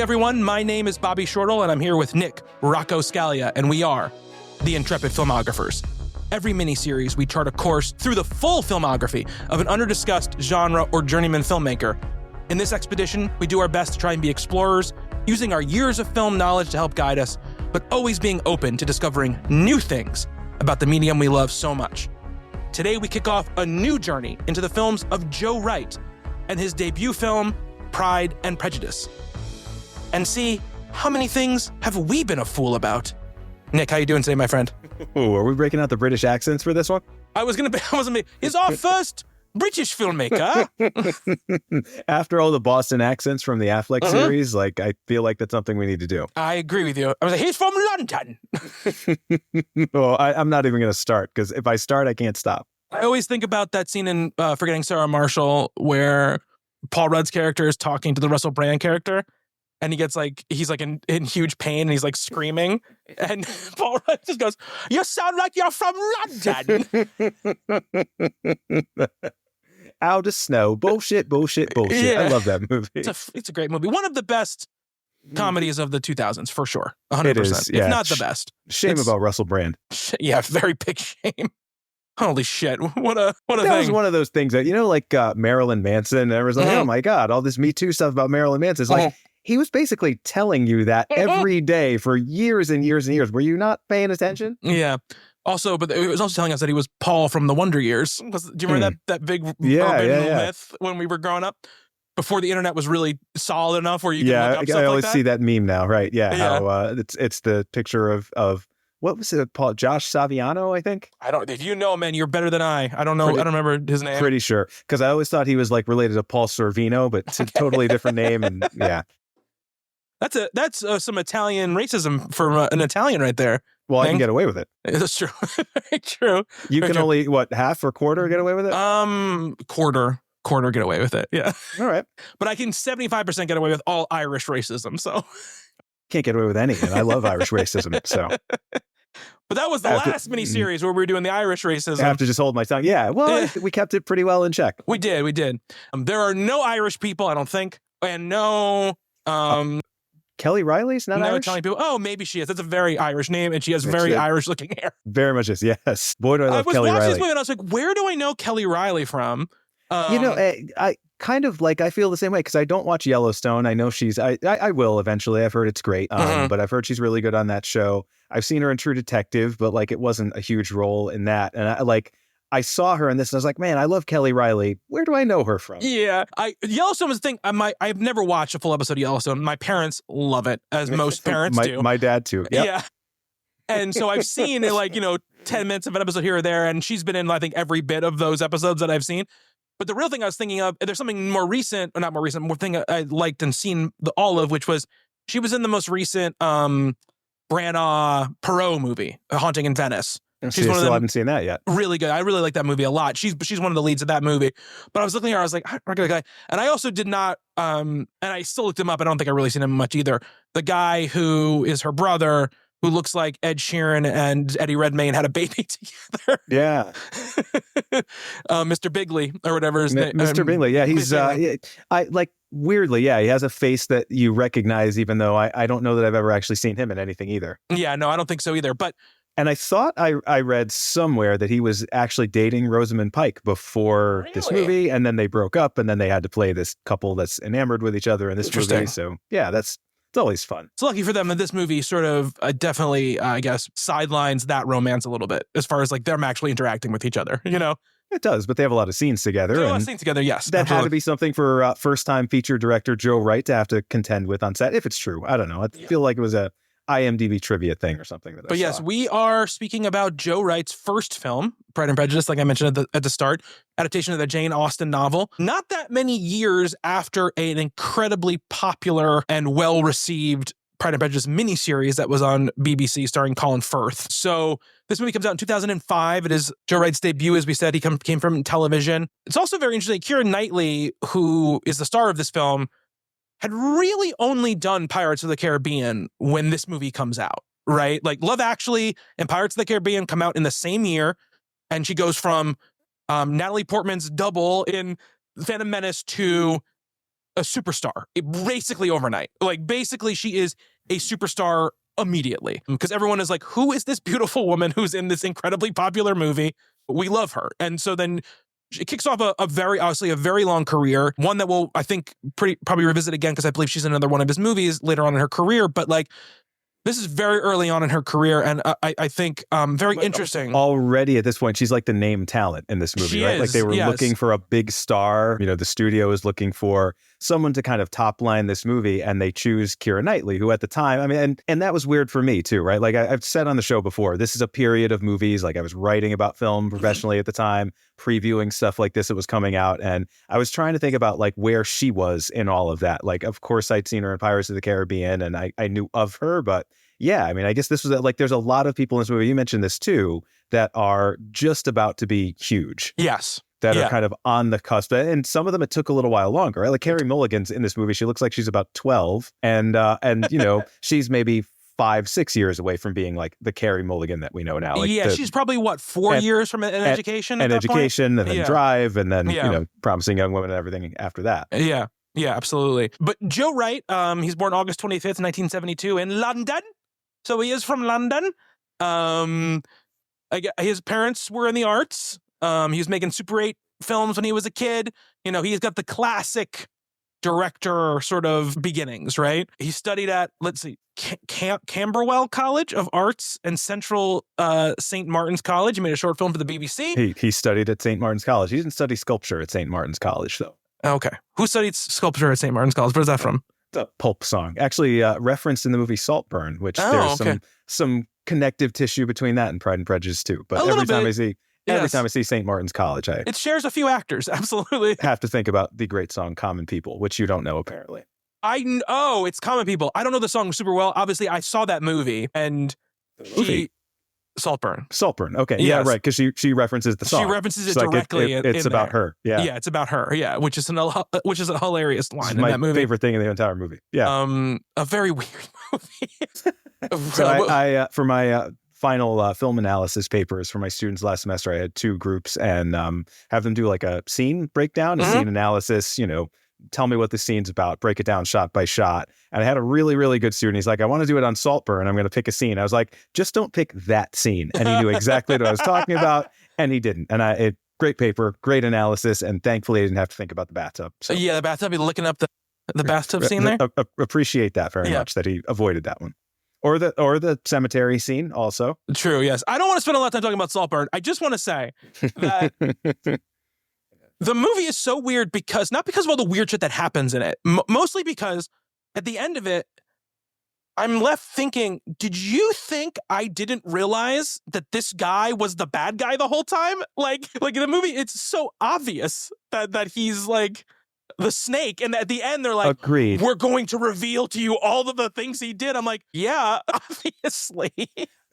everyone. My name is Bobby Shortle, and I'm here with Nick, Rocco Scalia, and we are the Intrepid Filmographers. Every miniseries, we chart a course through the full filmography of an under-discussed genre or journeyman filmmaker. In this expedition, we do our best to try and be explorers, using our years of film knowledge to help guide us, but always being open to discovering new things about the medium we love so much. Today, we kick off a new journey into the films of Joe Wright and his debut film, Pride and Prejudice, and see how many things have we been a fool about. Nick, how you doing today, my friend? Ooh, are we breaking out the British accents for this one? He's our first British filmmaker. After all the Boston accents from the Affleck series, I feel like that's something we need to do. I agree with you. I was like, he's from London. Well, I'm not even going to start, because if I start, I can't stop. I always think about that scene in Forgetting Sarah Marshall where Paul Rudd's character is talking to the Russell Brand character, and he's in huge pain, and he's like screaming, and Paul Rudd just goes, "You sound like you're from London." Out of snow. Bullshit. Yeah. I love that movie. It's a great movie. One of the best comedies of the 2000s, for sure. 100%. It is, yeah. If not the best. Shame about Russell Brand. Yeah, very big shame. Holy shit. What a thing. That was one of those things that, Marilyn Manson, and everyone's like, oh my God, all this Me Too stuff about Marilyn Manson. It's like, he was basically telling you that every day for years and years and years. Were you not paying attention? Yeah. Also, but it was also telling us that he was Paul from the Wonder Years. Do you remember that big urban myth when we were growing up? Before the internet was really solid enough where you can look up stuff I always like that? see that meme now, right? Yeah, how it's the picture of what was it, Paul? Josh Saviano, I think. If you know, man, you're better than I. I don't know. I don't remember his name. Pretty sure, because I always thought he was related to Paul Sorvino, but it's a totally different name. And yeah, that's some Italian racism for an Italian right there. Well, I can get away with it. That's true. Very true. You can only half or quarter get away with it. Quarter get away with it. Yeah. All right. But I can 75% get away with all Irish racism. So can't get away with any. And I love Irish racism. So. But that was the last miniseries where we were doing the Irish racism. I have to just hold my tongue. Yeah. Well, we kept it pretty well in check. We did. There are no Irish people, I don't think, and no. Kelly Riley's not Irish? Telling people, maybe she is. That's a very Irish name, and she has very Irish-looking hair. Very much is, yes. Boy, do I love Kelly Riley. I was watching this movie, and I was like, where do I know Kelly Riley from? I kind of I feel the same way, because I don't watch Yellowstone. I know I will eventually. I've heard it's great, but I've heard she's really good on that show. I've seen her in True Detective, but it wasn't a huge role in that. And I saw her in this, and I was like, man, I love Kelly Riley. Where do I know her from? Yeah, Yellowstone was the thing. I've never watched a full episode of Yellowstone. My parents love it, as most parents do. My dad too. Yep. Yeah. And so I've seen 10 minutes of an episode here or there, and she's been in, I think, every bit of those episodes that I've seen. But the real thing I was thinking of, there's something more recent, or not more recent, more thing I liked and seen all of, which was she was in the most recent Branagh Perot movie, A Haunting in Venice. She's one of them. I haven't seen that yet. Really good. I really like that movie a lot. She's one of the leads of that movie. But I was looking at her, I was like, I recognize the guy. And I also did not, and I still looked him up. I don't think I really seen him much either. The guy who is her brother, who looks like Ed Sheeran and Eddie Redmayne had a baby together. Yeah. Mr. Bigley, or whatever his name. Mr. Bigley, yeah. He's, weirdly, yeah, he has a face that you recognize, even though I don't know that I've ever actually seen him in anything either. Yeah, no, I don't think so either. And I thought I read somewhere that he was actually dating Rosamund Pike before this movie, and then they broke up, and then they had to play this couple that's enamored with each other in this movie. So, yeah, it's always fun. It's lucky for them that this movie sort of definitely, I guess, sidelines that romance a little bit, as far as them actually interacting with each other, It does, but they have a lot of scenes together. They have a lot of scenes together, yes. That had to be something for first-time feature director Joe Wright to have to contend with on set, if it's true. I don't know. I feel like it was a IMDb trivia thing or something. But yes, we are speaking about Joe Wright's first film, Pride and Prejudice, like I mentioned at the start, adaptation of the Jane Austen novel. Not that many years after an incredibly popular and well-received Pride and Prejudice miniseries that was on BBC starring Colin Firth. So this movie comes out in 2005. It is Joe Wright's debut, as we said. He came from television. It's also very interesting. Keira Knightley, who is the star of this film, had really only done Pirates of the Caribbean when this movie comes out, right? Love Actually and Pirates of the Caribbean come out in the same year, and she goes from Natalie Portman's double in Phantom Menace to a superstar basically overnight. Like, basically, she is a superstar immediately, because everyone is like, who is this beautiful woman who's in this incredibly popular movie? We love her. And so then it kicks off a very long career, one that we'll, I think, probably revisit again, because I believe she's in another one of his movies later on in her career. But like, this is very early on in her career, and I think very interesting. Already at this point, she's like the name talent in this movie, right? Like they were looking for a big star. You know, the studio is looking for someone to kind of top line this movie, and they choose Keira Knightley, who at the time, I mean, and that was weird for me too, right? Like I've said on the show before, this is a period of movies. Like I was writing about film professionally at the time, previewing stuff like this that was coming out, and I was trying to think about like where she was in all of that. Like, of course, I'd seen her in Pirates of the Caribbean, and I knew of her, but yeah, I mean, I guess this was like, there's a lot of people in this movie, you mentioned this too, that are just about to be huge. Yes. That are kind of on the cusp. And some of them, it took a little while longer, right? Like Carey Mulligan's in this movie. She looks like she's about 12. And you know, she's maybe 5-6 years away from being like the Carey Mulligan that we know now. Like she's probably, what, 4 years from an education? And education, point? And then Drive, and then, you know, Promising Young Women and everything after that. Yeah, absolutely. But Joe Wright, he's born August 25th, 1972 in London. So he is from London. His parents were in the arts. He was making Super 8 films when he was a kid. You know, he's got the classic director sort of beginnings, right? He studied at, let's see, Camberwell College of Arts and Central St. Martin's College. He made a short film for the BBC. He studied at St. Martin's College. He didn't study sculpture at St. Martin's College, though. Okay. Who studied sculpture at St. Martin's College? Where's that from? The Pulp song, actually referenced in the movie Saltburn, which there's some connective tissue between that and Pride and Prejudice too. But every time I see St. Martin's College, it shares a few actors. Absolutely, have to think about the great song "Common People," which you don't know apparently. It's Common People. I don't know the song super well. Obviously, I saw that movie and Saltburn. Okay. Yes. Yeah, right. Because she references the song. She references it directly. It's about her. Yeah. Yeah, it's about her. Yeah, which is a hilarious line in that movie. My favorite thing in the entire movie. Yeah. A very weird movie. So I for my final film analysis papers for my students last semester, I had 2 groups and have them do like a scene breakdown, a scene analysis. You know, tell me what the scene's about, break it down shot by shot. And I had a really, really good student. He's like, I want to do it on Saltburn. I'm going to pick a scene. I was like, just don't pick that scene. And he knew exactly what I was talking about, and he didn't. And great paper, great analysis, and thankfully I didn't have to think about the bathtub. So yeah, the bathtub, you're looking up the bathtub scene there? Appreciate that very much, that he avoided that one. Or the cemetery scene also. True, yes. I don't want to spend a lot of time talking about Saltburn. I just want to say that the movie is so weird not because of all the weird shit that happens in it, mostly because at the end of it, I'm left thinking, did you think I didn't realize that this guy was the bad guy the whole time? Like in the movie, it's so obvious that he's like the snake. And at the end, they're like, agreed, we're going to reveal to you all of the things he did. I'm like, yeah, obviously.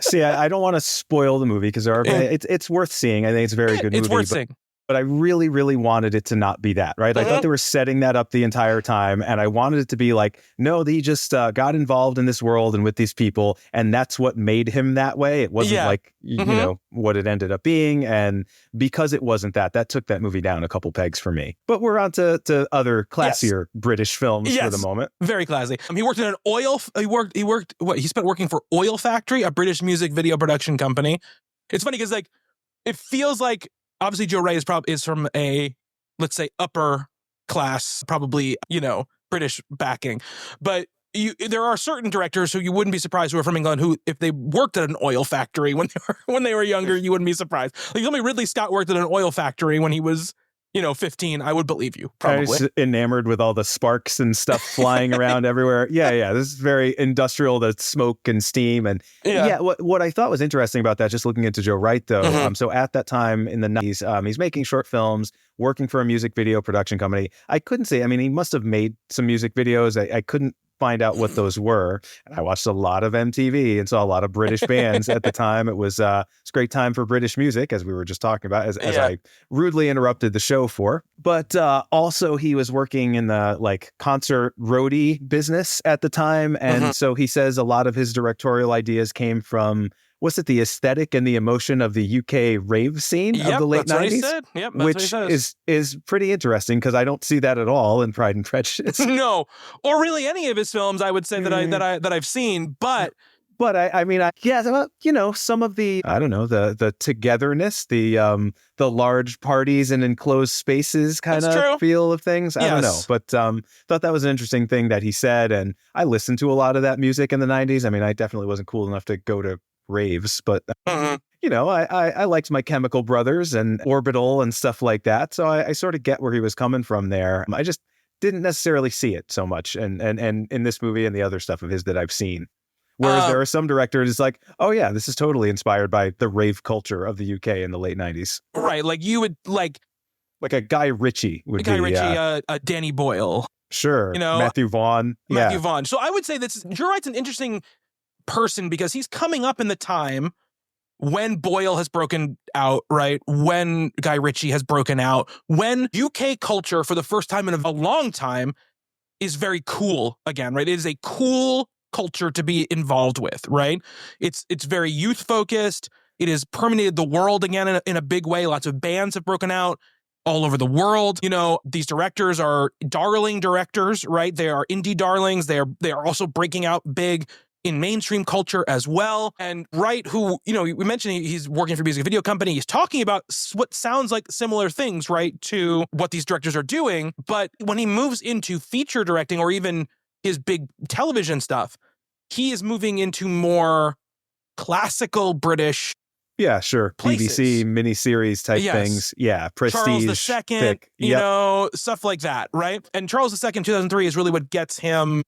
See, I don't want to spoil the movie because it's worth seeing. I think it's a very good movie. It's worth seeing. But I really, really wanted it to not be that, right? I thought they were setting that up the entire time. And I wanted it to be like, no, he just got involved in this world and with these people. And that's what made him that way. It wasn't like, you know, what it ended up being. And because it wasn't that took that movie down a couple pegs for me. But we're on to other classier British films for the moment. Very classy. He worked in an oil. He spent working for Oil Factory, a British music video production company. It's funny because like, it feels like, obviously, Joe Wright is from a, let's say, upper class, probably, you know, British backing. But there are certain directors who you wouldn't be surprised who are from England who, if they worked at an oil factory when they were younger, you wouldn't be surprised. Like, you told me Ridley Scott worked at an oil factory when he was, 15, I would believe you, probably. I was enamored with all the sparks and stuff flying around everywhere. Yeah. This is very industrial, the smoke and steam. And what I thought was interesting about that, just looking into Joe Wright, though, so at that time in the 90s, he's making short films, working for a music video production company. I couldn't say, I mean, he must have made some music videos. I couldn't find out what those were. And I watched a lot of MTV and saw a lot of British bands at the time. It was a great time for British music, as we were just talking about, as I rudely interrupted the show for. But also he was working in the like concert roadie business at the time. And so he says a lot of his directorial ideas came from was it the aesthetic and the emotion of the UK rave scene of the late 90s? That's what he said. Yep, that's which what he says. is pretty interesting because I don't see that at all in Pride and Prejudice. No, or really any of his films, I would say that I've seen, but I mean, some of the, I don't know, the togetherness, the large parties and enclosed spaces kind of feel of things. I don't know, but thought that was an interesting thing that he said, and I listened to a lot of that music in the 90s. I mean, I definitely wasn't cool enough to go to raves, but I liked My Chemical Brothers and Orbital and stuff like that, so I sort of get where he was coming from there. I just didn't necessarily see it so much, and in this movie and the other stuff of his that I've seen. Whereas there are some directors, it's like, oh yeah, this is totally inspired by the rave culture of the UK in the late 90s. Right, like you would like a Guy Ritchie would be. a Danny Boyle. Sure. Matthew Vaughn. Vaughn. So I would say Joe Wright's an interesting person because he's coming up in the time when Boyle has broken out, right? When Guy Ritchie has broken out, when UK culture for the first time in a long time is very cool again, right? It is a cool culture to be involved with, right? It's very youth focused. It has permeated the world again in a big way. Lots of bands have broken out all over the world. These directors are darling directors, right? They are indie darlings. They are also breaking out big in mainstream culture as well. And Wright, who, we mentioned he's working for a music video company. He's talking about what sounds like similar things, right, to what these directors are doing. But when he moves into feature directing or even his big television stuff, he is moving into more classical British places. BBC miniseries type things. Yeah, Prestige. Charles II, stuff like that, right? And Charles II in 2003 is really what gets him,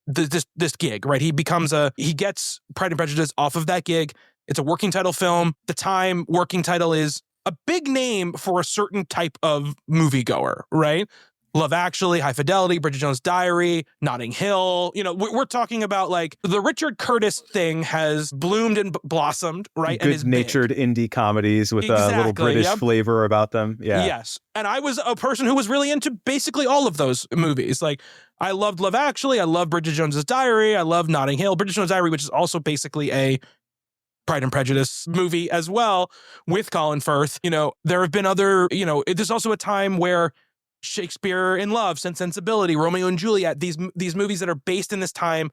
this gig, right? He gets Pride and Prejudice off of that gig. It's a working title film. The time working title is a big name for a certain type of moviegoer, right? Love Actually, High Fidelity, Bridget Jones' Diary, Notting Hill. We're talking about like the Richard Curtis thing has bloomed and blossomed, right? Good-natured indie comedies with a little British flavor about them. Yeah. Yes. And I was a person who was really into basically all of those movies. Like, I loved Love Actually. I love Bridget Jones' Diary. I love Notting Hill. Bridget Jones' Diary, which is also basically a Pride and Prejudice movie as well with Colin Firth. There have been other, there's also a time where Shakespeare in Love, Sense and Sensibility, Romeo and Juliet, these movies that are based in this time,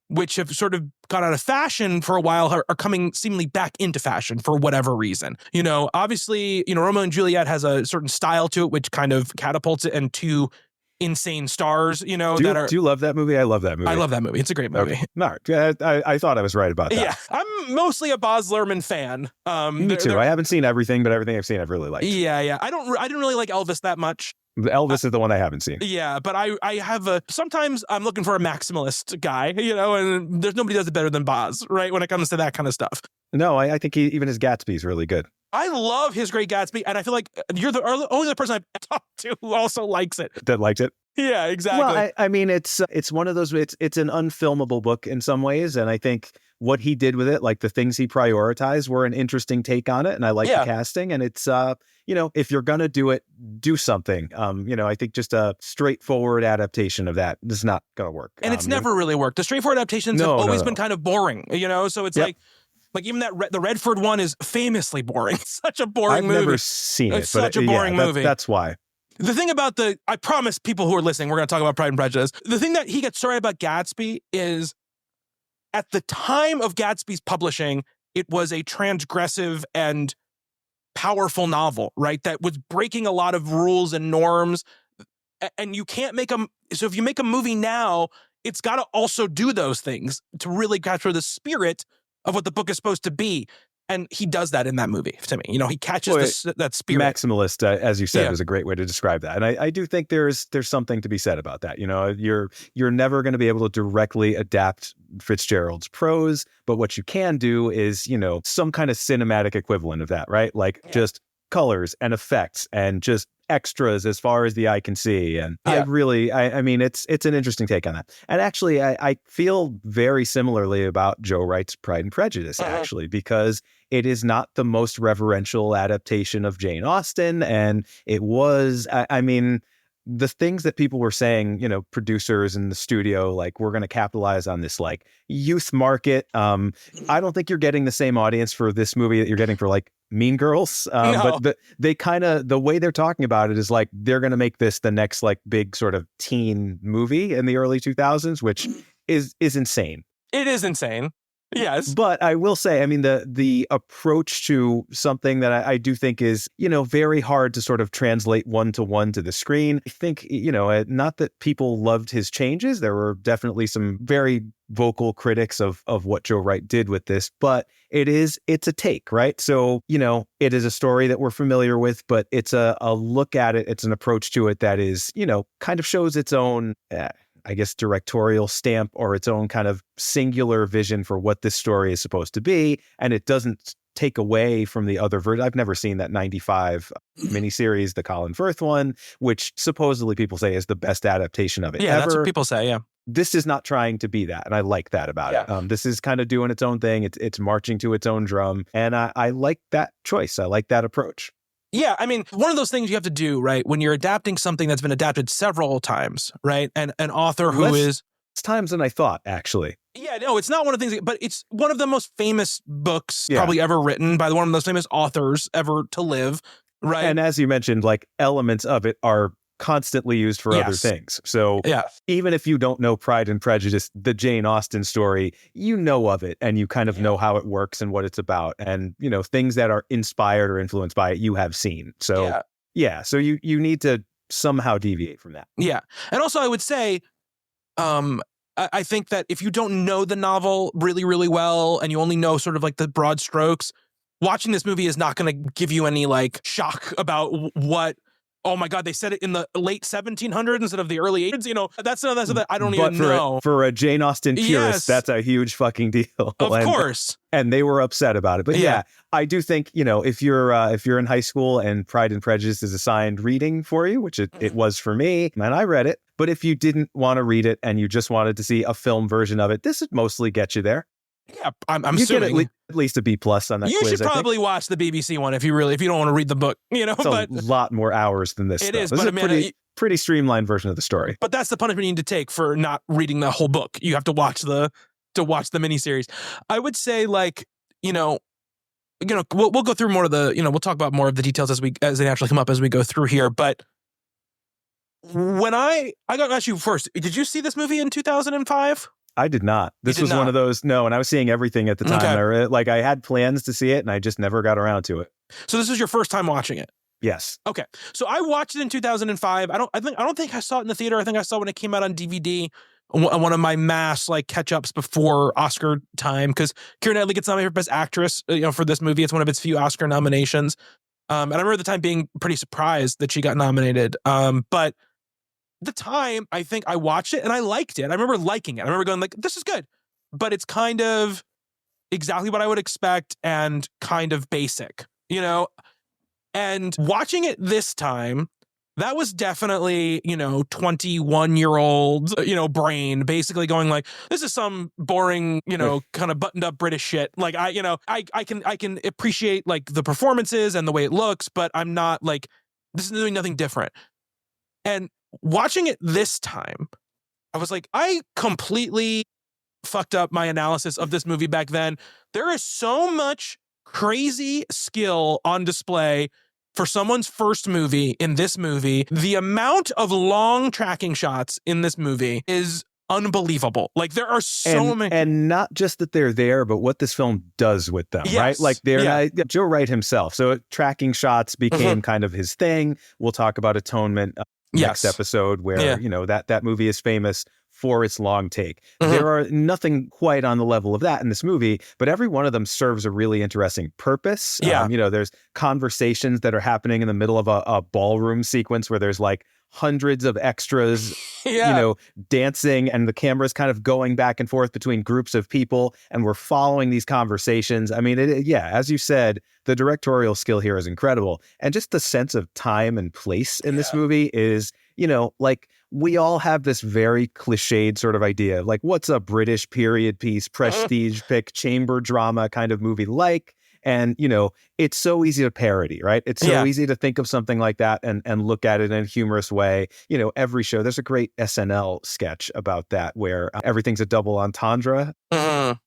which have sort of gone out of fashion for a while, are coming seemingly back into fashion for whatever reason. Obviously, Romeo and Juliet has a certain style to it, which kind of catapults it into insane stars, do you love that movie? I love that movie. I love that movie. It's a great movie. Okay. No, I thought I was right about that. Yeah, I'm mostly a Baz Luhrmann fan. Me too. I haven't seen everything, but everything I've seen I've really liked. Yeah. I didn't really like Elvis that much. Elvis is the one I haven't seen. Yeah, but I have sometimes I'm looking for a maximalist guy, and there's nobody does it better than Baz, right? When it comes to that kind of stuff. No, I think even his Gatsby is really good. I love his Great Gatsby, and I feel like you're the only person I've talked to who also likes it. That liked it? Yeah, exactly. Well, I mean, it's one of those, it's an unfilmable book in some ways, and I think what he did with it, like the things he prioritized, were an interesting take on it, and I like the casting, and it's, if you're going to do it, do something. I think just a straightforward adaptation of that is not going to work. And it's never really worked. The straightforward adaptations have always been kind of boring, so it's like even the Redford one is famously boring. It's such a boring movie. I've never seen it. It's such a boring movie. That's why. The thing about I promise people who are listening, we're going to talk about Pride and Prejudice. The thing that he gets started about Gatsby is at the time of Gatsby's publishing, it was a transgressive and powerful novel, right? That was breaking a lot of rules and norms. And you can't make them. So if you make a movie now, it's got to also do those things to really capture the spirit of what the book is supposed to be. And he does that in that movie to me. He catches that spirit. Maximalist, as you said, is a great way to describe that. And I do think there's something to be said about that. You're never going to be able to directly adapt Fitzgerald's prose, but what you can do is, some kind of cinematic equivalent of that, right? Like just colors and effects and just extras as far as the eye can see. And I mean, it's an interesting take on that. And actually, I feel very similarly about Joe Wright's Pride and Prejudice, actually, because it is not the most reverential adaptation of Jane Austen. And it was, the things that people were saying, producers in the studio, like, we're going to capitalize on this like youth market. I don't think you're getting the same audience for this movie that you're getting for like Mean Girls. No. But the way they're talking about it is like they're going to make this the next like big sort of teen movie in the early 2000s, which is insane. It is insane. Yes. But I will say, I mean, the approach to something that I do think is, very hard to sort of translate one-to-one to the screen. I think, not that people loved his changes. There were definitely some very vocal critics of what Joe Wright did with this, but it's a take, right? So, it is a story that we're familiar with, but it's a look at it. It's an approach to it that is, kind of shows its own I guess, directorial stamp or its own kind of singular vision for what this story is supposed to be. And it doesn't take away from the other version. I've never seen that 95 miniseries, the Colin Firth one, which supposedly people say is the best adaptation of it ever. That's what people say, yeah. This is not trying to be that, and I like that about it. This is kind of doing its own thing. It's marching to its own drum, and I like that choice. I like that approach. Yeah, I mean, one of those things you have to do, right, when you're adapting something that's been adapted several times, right, and an author who is... times than I thought, actually. Yeah, no, it's not one of the things, but it's one of the most famous books probably ever written by one of the most famous authors ever to live, right? And as you mentioned, like, elements of it are constantly used for other things. So even if you don't know Pride and Prejudice, the Jane Austen story, you know of it and you kind of know how it works and what it's about. And, things that are inspired or influenced by it, you have seen. So, so you need to somehow deviate from that. Yeah. And also I would say, I think that if you don't know the novel really, really well and you only know sort of like the broad strokes, watching this movie is not going to give you any like shock about what, oh my God, they said it in the late 1700s instead of the early 80s. That's that I don't even know. For a Jane Austen purist, that's a huge fucking deal. Of course. And they were upset about it. But I do think, if you're in high school and Pride and Prejudice is assigned reading for you, which it was for me, and I read it. But if you didn't want to read it and you just wanted to see a film version of it, this would mostly get you there. Yeah, I'm assuming at least a B+ on that quiz. You should probably watch the BBC one if you don't want to read the book. It's a lot more hours than this. It is, this but is a pretty streamlined version of the story. But that's the punishment you need to take for not reading the whole book. You have to watch the miniseries. I would say, like, we'll go through more of the, we'll talk about more of the details as they naturally come up as we go through here. But when I got to ask you first, did you see this movie in 2005? I did not. This was one of those, no, and I was seeing everything at the time. Okay. I had plans to see it, and I just never got around to it. So this was your first time watching it? Yes. Okay. So I watched it in 2005. I don't think I saw it in the theater. I think I saw it when it came out on DVD. One of my mass like catch-ups before Oscar time, because Keira Knightley gets nominated for Best Actress, for this movie. It's one of its few Oscar nominations. And I remember at the time being pretty surprised that she got nominated. But the time, I think I watched it and I liked it. I remember liking it. I remember going like, this is good, but it's kind of exactly what I would expect and kind of basic, and watching it this time, that was definitely, 21-year-old, brain basically going like, this is some boring, kind of buttoned up British shit. Like I can appreciate like the performances and the way it looks, but I'm not like, this is doing nothing different. And watching it this time, I was like, I completely fucked up my analysis of this movie back then. There is so much crazy skill on display for someone's first movie in this movie. The amount of long tracking shots in this movie is unbelievable. Like there are so many. And not just that they're there, but what this film does with them, right? Like Joe Wright himself. So tracking shots became kind of his thing. We'll talk about Atonement next episode where, that movie is famous for its long take. There are nothing quite on the level of that in this movie, but every one of them serves a really interesting purpose. There's conversations that are happening in the middle of a ballroom sequence where there's like hundreds of extras, dancing, and the camera's kind of going back and forth between groups of people, and we're following these conversations. I mean, as you said, the directorial skill here is incredible. And just the sense of time and place in this movie is, like, we all have this very cliched sort of idea of like, what's a British period piece, prestige pick, chamber drama kind of movie like? And, it's so easy to parody, right? It's so easy to think of something like that and look at it in a humorous way. Every show, there's a great SNL sketch about that where everything's a double entendre.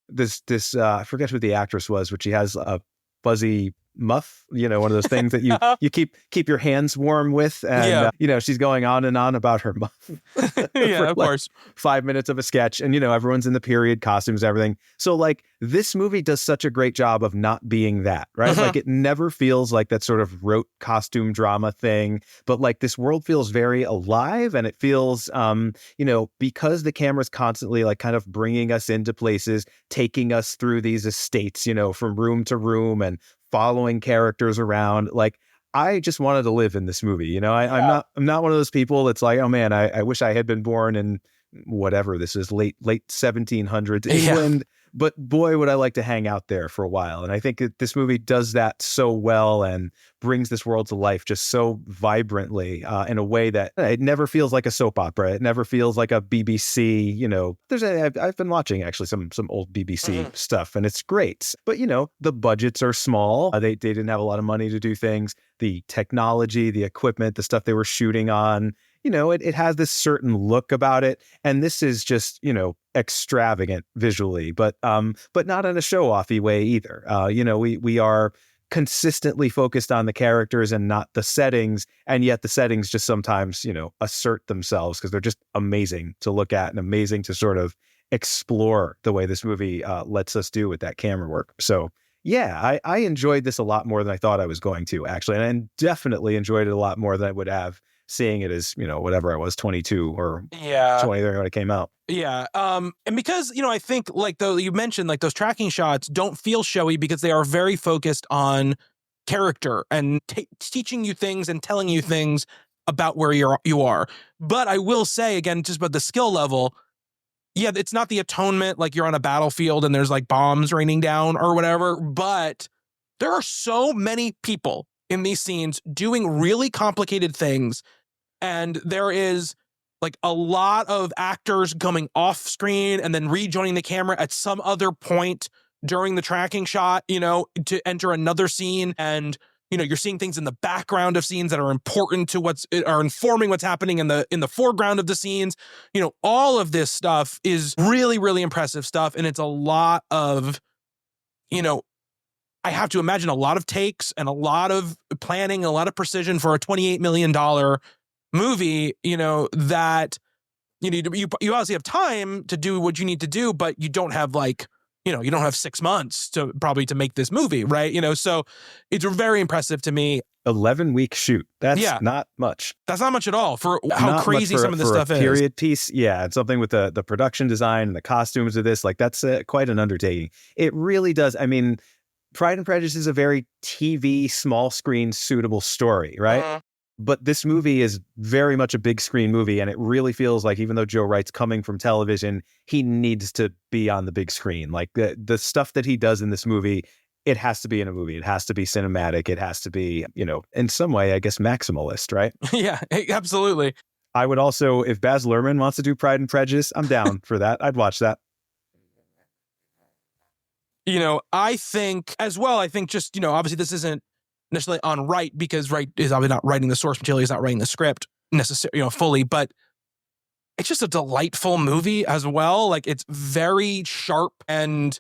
This I forget who the actress was, but she has a fuzzy muff, one of those things that you keep your hands warm with. And, she's going on and on about her muff. Of course. 5 minutes of a sketch. And, everyone's in the period costumes, everything. So like this movie does such a great job of not being that, right? Like it never feels like that sort of rote costume drama thing, but like this world feels very alive, and it feels, because the camera's constantly like kind of bringing us into places, taking us through these estates, from room to room and following characters around. Like I just wanted to live in this movie. I'm not one of those people that's like, oh man, I wish I had been born in whatever this is, late 1700s England. But boy, would I like to hang out there for a while. And I think that this movie does that so well and brings this world to life just so vibrantly in a way that it never feels like a soap opera. It never feels like a BBC, I've been watching actually some old BBC stuff, and it's great. But, the budgets are small. They didn't have a lot of money to do things. The technology, the equipment, the stuff they were shooting on, it has this certain look about it. And this is just, extravagant visually, but not in a show-offy way either. We are consistently focused on the characters and not the settings. And yet the settings just sometimes, assert themselves because they're just amazing to look at and amazing to sort of explore the way this movie lets us do with that camera work. So yeah, I enjoyed this a lot more than I thought I was going to, actually. And definitely enjoyed it a lot more than I would have seeing it as, whatever I was, 22 or 23 when it came out. Yeah. And because, I think like though you mentioned like those tracking shots don't feel showy because they are very focused on character and teaching you things and telling you things about where you are. But I will say again, just about the skill level, it's not the atonement like you're on a battlefield and there's like bombs raining down or whatever, but there are so many people in these scenes doing really complicated things. And there is like a lot of actors coming off screen and then rejoining the camera at some other point during the tracking shot, to enter another scene. And, you're seeing things in the background of scenes that are important to are informing what's happening in the foreground of the scenes. All of this stuff is really, really impressive stuff. And it's a lot of, I have to imagine a lot of takes and a lot of planning, a lot of precision for a $28 million movie, that you obviously have time to do what you need to do, but you don't have like, you don't have 6 months to make this movie, right? So it's very impressive to me. 11-week shoot. That's not much. That's not much at all for how not crazy some of this stuff is. Period piece. Yeah. It's something with the production design and the costumes of this. Like that's quite an undertaking. It really does. I mean, Pride and Prejudice is a very TV, small screen suitable story, right? But this movie is very much a big screen movie, and it really feels like even though Joe Wright's coming from television, he needs to be on the big screen. Like the stuff that he does in this movie, it has to be in a movie. It has to be cinematic. It has to be, in some way, I guess, maximalist, right? Yeah, absolutely. I would also, if Baz Luhrmann wants to do Pride and Prejudice, I'm down for that. I'd watch that. I think as well, just, obviously this isn't necessarily on Wright because Wright is obviously not writing the source material. He's not writing the script necessarily, fully, but it's just a delightful movie as well. Like it's very sharp and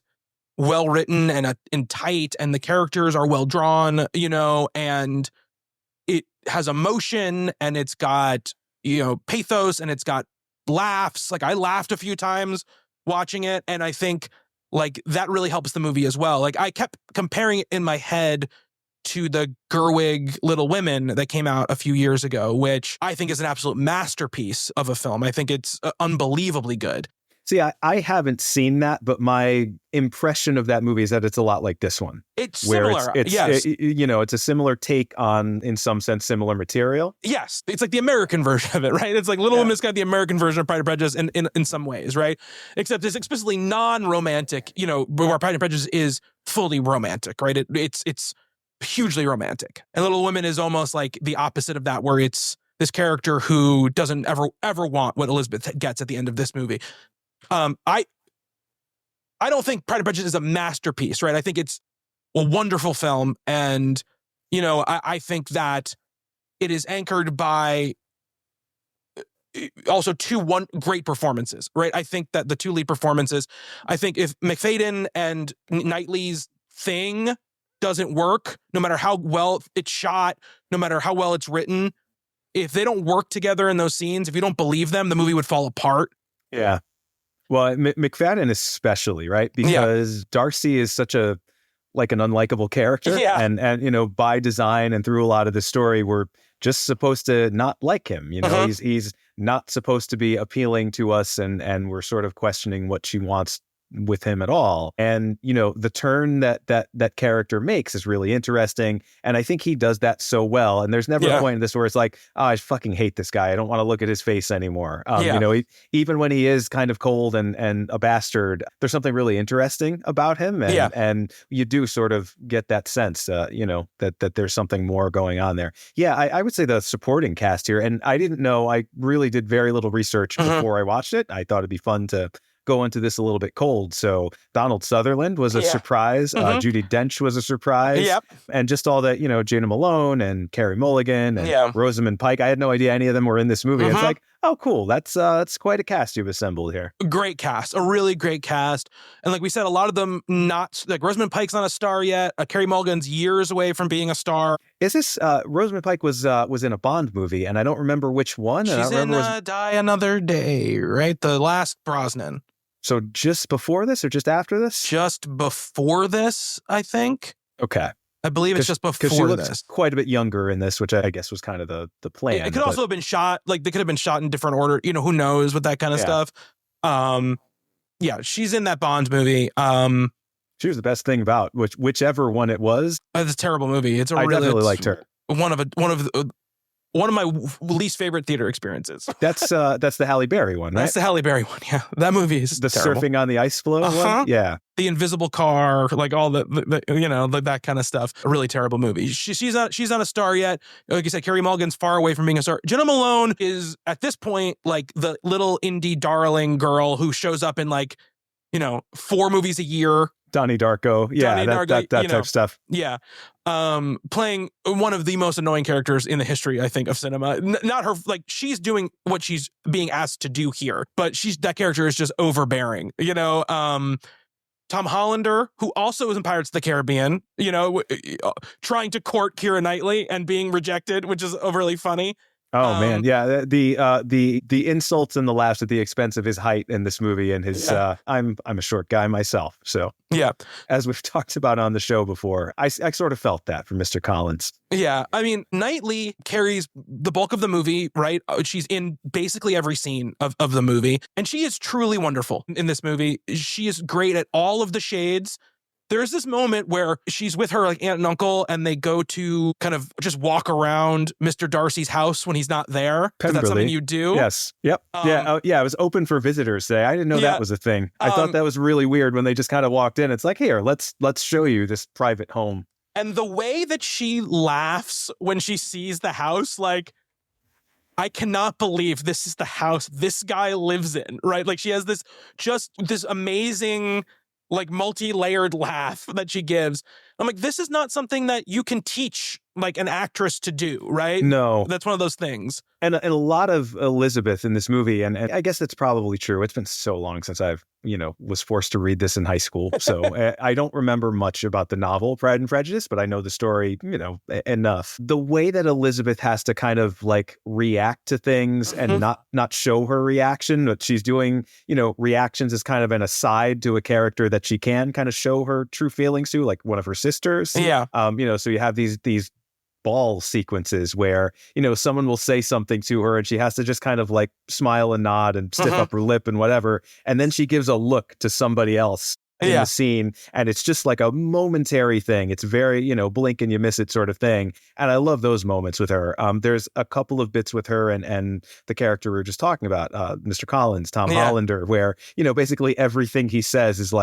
well written and tight, and the characters are well drawn, and it has emotion and it's got, pathos and it's got laughs. Like I laughed a few times watching it. And I think like that really helps the movie as well. Like I kept comparing it in my head to the Gerwig Little Women that came out a few years ago, which I think is an absolute masterpiece of a film. I think it's unbelievably good. See, I haven't seen that, but my impression of that movie is that it's a lot like this one. It's similar. Yes. It's a similar take on, in some sense, similar material. Yes. It's like the American version of it, right? It's like Little Women's got the American version of Pride and Prejudice in some ways, right? Except it's explicitly non-romantic, where Pride and Prejudice is fully romantic, right? It's hugely romantic. And Little Women is almost like the opposite of that, where it's this character who doesn't ever want what Elizabeth gets at the end of this movie. I don't think Pride and Prejudice is a masterpiece, right? I think it's a wonderful film. And, I think that it is anchored by also two great performances, right? I think that the two lead performances, I think if Macfadyen and Knightley's thing doesn't work, no matter how well it's shot, no matter how well it's written, if they don't work together in those scenes, if you don't believe them, the movie would fall apart. Yeah. Well, Macfadyen especially, right? Because Darcy is such an unlikable character. Yeah. And by design and through a lot of the story, we're just supposed to not like him. He's not supposed to be appealing to us, and we're sort of questioning what she wants with him at all. And the turn that character makes is really interesting, and I think he does that so well. And there's never a point in this where it's like, oh, I fucking hate this guy, I don't want to look at his face anymore. Even when he is kind of cold and a bastard, there's something really interesting about him, and you do sort of get that sense that there's something more going on there. I would say the supporting cast here, and I didn't know, I really did very little research before I watched it. I thought it'd be fun to go into this a little bit cold. So Donald Sutherland was a surprise. Judi Dench was a surprise. Yep. And just all that, Jana Malone and Carey Mulligan and Rosamund Pike. I had no idea any of them were in this movie. It's like, oh, cool. That's quite a cast you've assembled here. Great cast, a really great cast. And like we said, a lot of them not, like Rosamund Pike's not a star yet. Carey Mulligan's years away from being a star. Is this, Rosamund Pike was in a Bond movie, and I don't remember which one. She's in Die Another Day, right? The last Brosnan. So just before this or just after this? Just before this, I think. Okay. I believe it's just before she this. Looks quite a bit younger in this, which I guess was kind of the plan. It could also have been shot, like they could have been shot in different order. Who knows with that kind of stuff. She's in that Bond movie. She was the best thing about whichever one it was. It's a terrible movie. I definitely liked her. One of my least favorite theater experiences. That's the Halle Berry one, right? That's the Halle Berry one. Yeah, that movie is the terrible. Surfing on the ice floe one. Yeah, the invisible car, like all the that kind of stuff. A really terrible movie. She's not a star yet. Like you said, Carey Mulligan's far away from being a star. Jana Malone is at this point like the little indie darling girl who shows up in 4 movies a year. Donnie Darko. Yeah, that type of stuff. Yeah. Playing one of the most annoying characters in the history, I think, of cinema. Not her, she's doing what she's being asked to do here, but that character is just overbearing. Tom Hollander, who also was in Pirates of the Caribbean, trying to court Keira Knightley and being rejected, which is overly funny. Oh man, yeah, the insults and the laughs at the expense of his height in this movie and his I'm a short guy myself, so yeah, as we've talked about on the show before, I sort of felt that from Mr. Collins. Yeah, I mean, Knightley carries the bulk of the movie, right? She's in basically every scene of the movie, and she is truly wonderful in this movie. She is great at all of the shades. There's this moment where she's with her aunt and uncle, and they go to kind of just walk around Mr. Darcy's house when he's not there. Because that's something you do. Yes. Yep. It was open for visitors today. I didn't know that was a thing. I thought that was really weird when they just kind of walked in. It's like, here, let's show you this private home. And the way that she laughs when she sees the house, I cannot believe this is the house this guy lives in, right? She has this amazing, multi-layered laugh that she gives. I'm like, this is not something that you can teach an actress to do, right? No. That's one of those things. And a lot of Elizabeth in this movie, and I guess that's probably true. It's been so long since I've, was forced to read this in high school. So I don't remember much about the novel Pride and Prejudice, but I know the story, enough. The way that Elizabeth has to kind of react to things and not show her reaction, but she's doing, reactions as kind of an aside to a character that she can kind of show her true feelings to, like one of her sisters. Yeah. So you have these ball sequences where, someone will say something to her and she has to just kind of smile and nod and stiff up her lip and whatever. And then she gives a look to somebody else in the scene, and it's just a momentary thing. It's very, blink and you miss it sort of thing. And I love those moments with her. There's a couple of bits with her and the character we were just talking about, Mr. Collins, Tom Hollander, where, basically everything he says is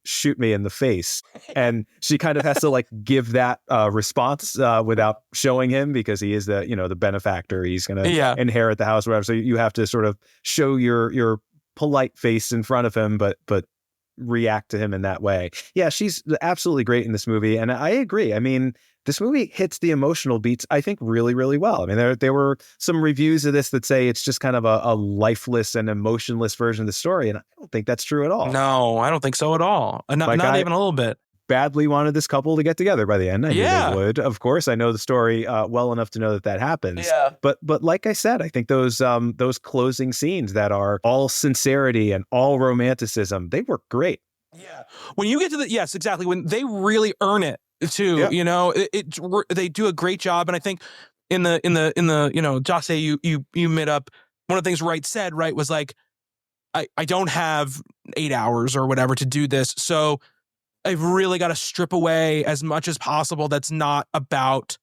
shoot me in the face. And she kind of has to give that response without showing him, because he is the benefactor. He's going to inherit the house, or whatever. So you have to sort of show your polite face in front of him, but react to him in that way. Yeah, she's absolutely great in this movie. And I agree. I mean, this movie hits the emotional beats, I think, really, really well. I mean, there were some reviews of this that say it's just kind of a lifeless and emotionless version of the story. And I don't think that's true at all. No, I don't think so at all. Not even a little bit. Badly wanted this couple to get together by the end. I knew they would. Of course, I know the story well enough to know that happens. Yeah. But like I said, I think those closing scenes that are all sincerity and all romanticism, they work great. Yeah. When you get to yes, exactly. When they really earn it too, you know, they do a great job. And I think in the you know, Josh, you made up one of the things Wright said, right, was like, I don't have 8 hours or whatever to do this, so I've really got to strip away as much as possible that's not about,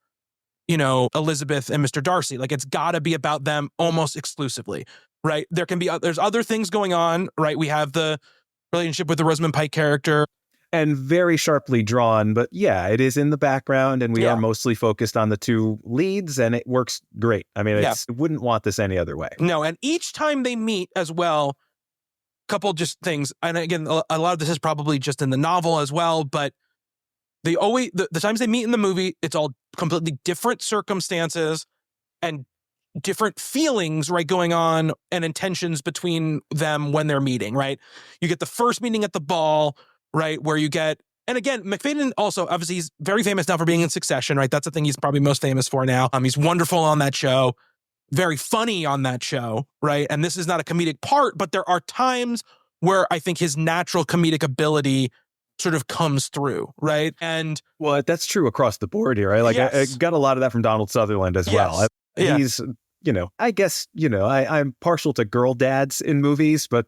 you know, Elizabeth and Mr. Darcy. Like, it's got to be about them almost exclusively, right? There's other things going on, right? We have the relationship with the Rosamund Pike character. And very sharply drawn, but yeah, it is in the background, and we are mostly focused on the two leads, and it works great. I mean, wouldn't want this any other way. No, and each time they meet as well, couple just things, and again, a lot of this is probably just in the novel as well, but they always, the times they meet in the movie, it's all completely different circumstances and different feelings, right, going on, and intentions between them when they're meeting, right? You get the first meeting at the ball, right, where you get, and again, Macfadyen also, obviously, he's very famous now for being in Succession, right? That's the thing he's probably most famous for now. He's wonderful on that show. Very funny on that show, right? And this is not a comedic part, but there are times where I think his natural comedic ability sort of comes through, right? And well, that's true across the board here. I I got a lot of that from Donald Sutherland as well. He's, you know, I guess, you know, I'm partial to girl dads in movies, but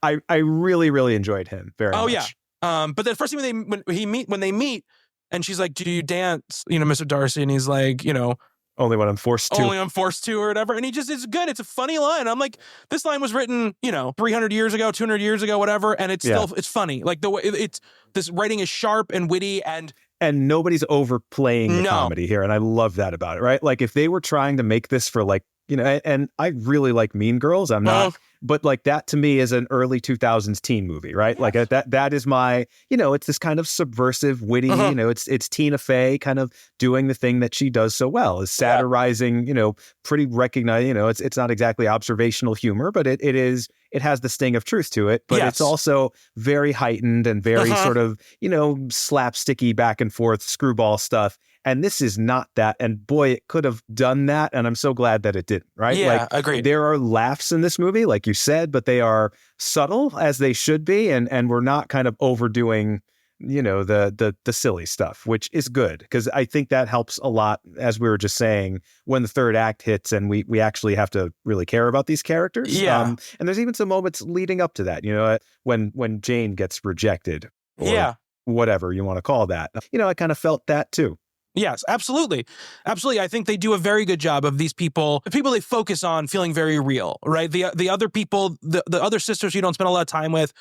I really, really enjoyed him very much. Yeah. But the first thing when they meet, and she's like, "Do you dance, you know, Mr. Darcy?" And he's like, you know, only when I'm forced to. Only I'm forced to, or whatever. And it's good. It's a funny line. I'm like, this line was written, you know, 300 years ago, 200 years ago, whatever. And it's still, it's funny. Like the way this writing is sharp and witty, and nobody's overplaying the comedy here. And I love that about it, right? Like if they were trying to make this for like, you know, and I really like Mean Girls. I'm not, but like that to me is an early 2000s teen movie, right? Like that is my, you know, it's this kind of subversive, witty, you know, it's Tina Fey kind of doing the thing that she does so well, is satirizing, you know, pretty recognized, you know, it's not exactly observational humor, but it has the sting of truth to it, but it's also very heightened and very sort of, you know, slapsticky back and forth screwball stuff. And this is not that. And boy, it could have done that. And I'm so glad that it didn't, right? Yeah, like, agreed. There are laughs in this movie, like you said, but they are subtle as they should be. And we're not kind of overdoing, you know, the silly stuff, which is good. Because I think that helps a lot, as we were just saying, when the third act hits and we actually have to really care about these characters. Yeah. And there's even some moments leading up to that, you know, when Jane gets rejected. Or whatever you want to call that. You know, I kind of felt that too. Yes, absolutely. Absolutely. I think they do a very good job of these people, the people they focus on feeling very real, right? The other people, the other sisters you don't spend a lot of time with,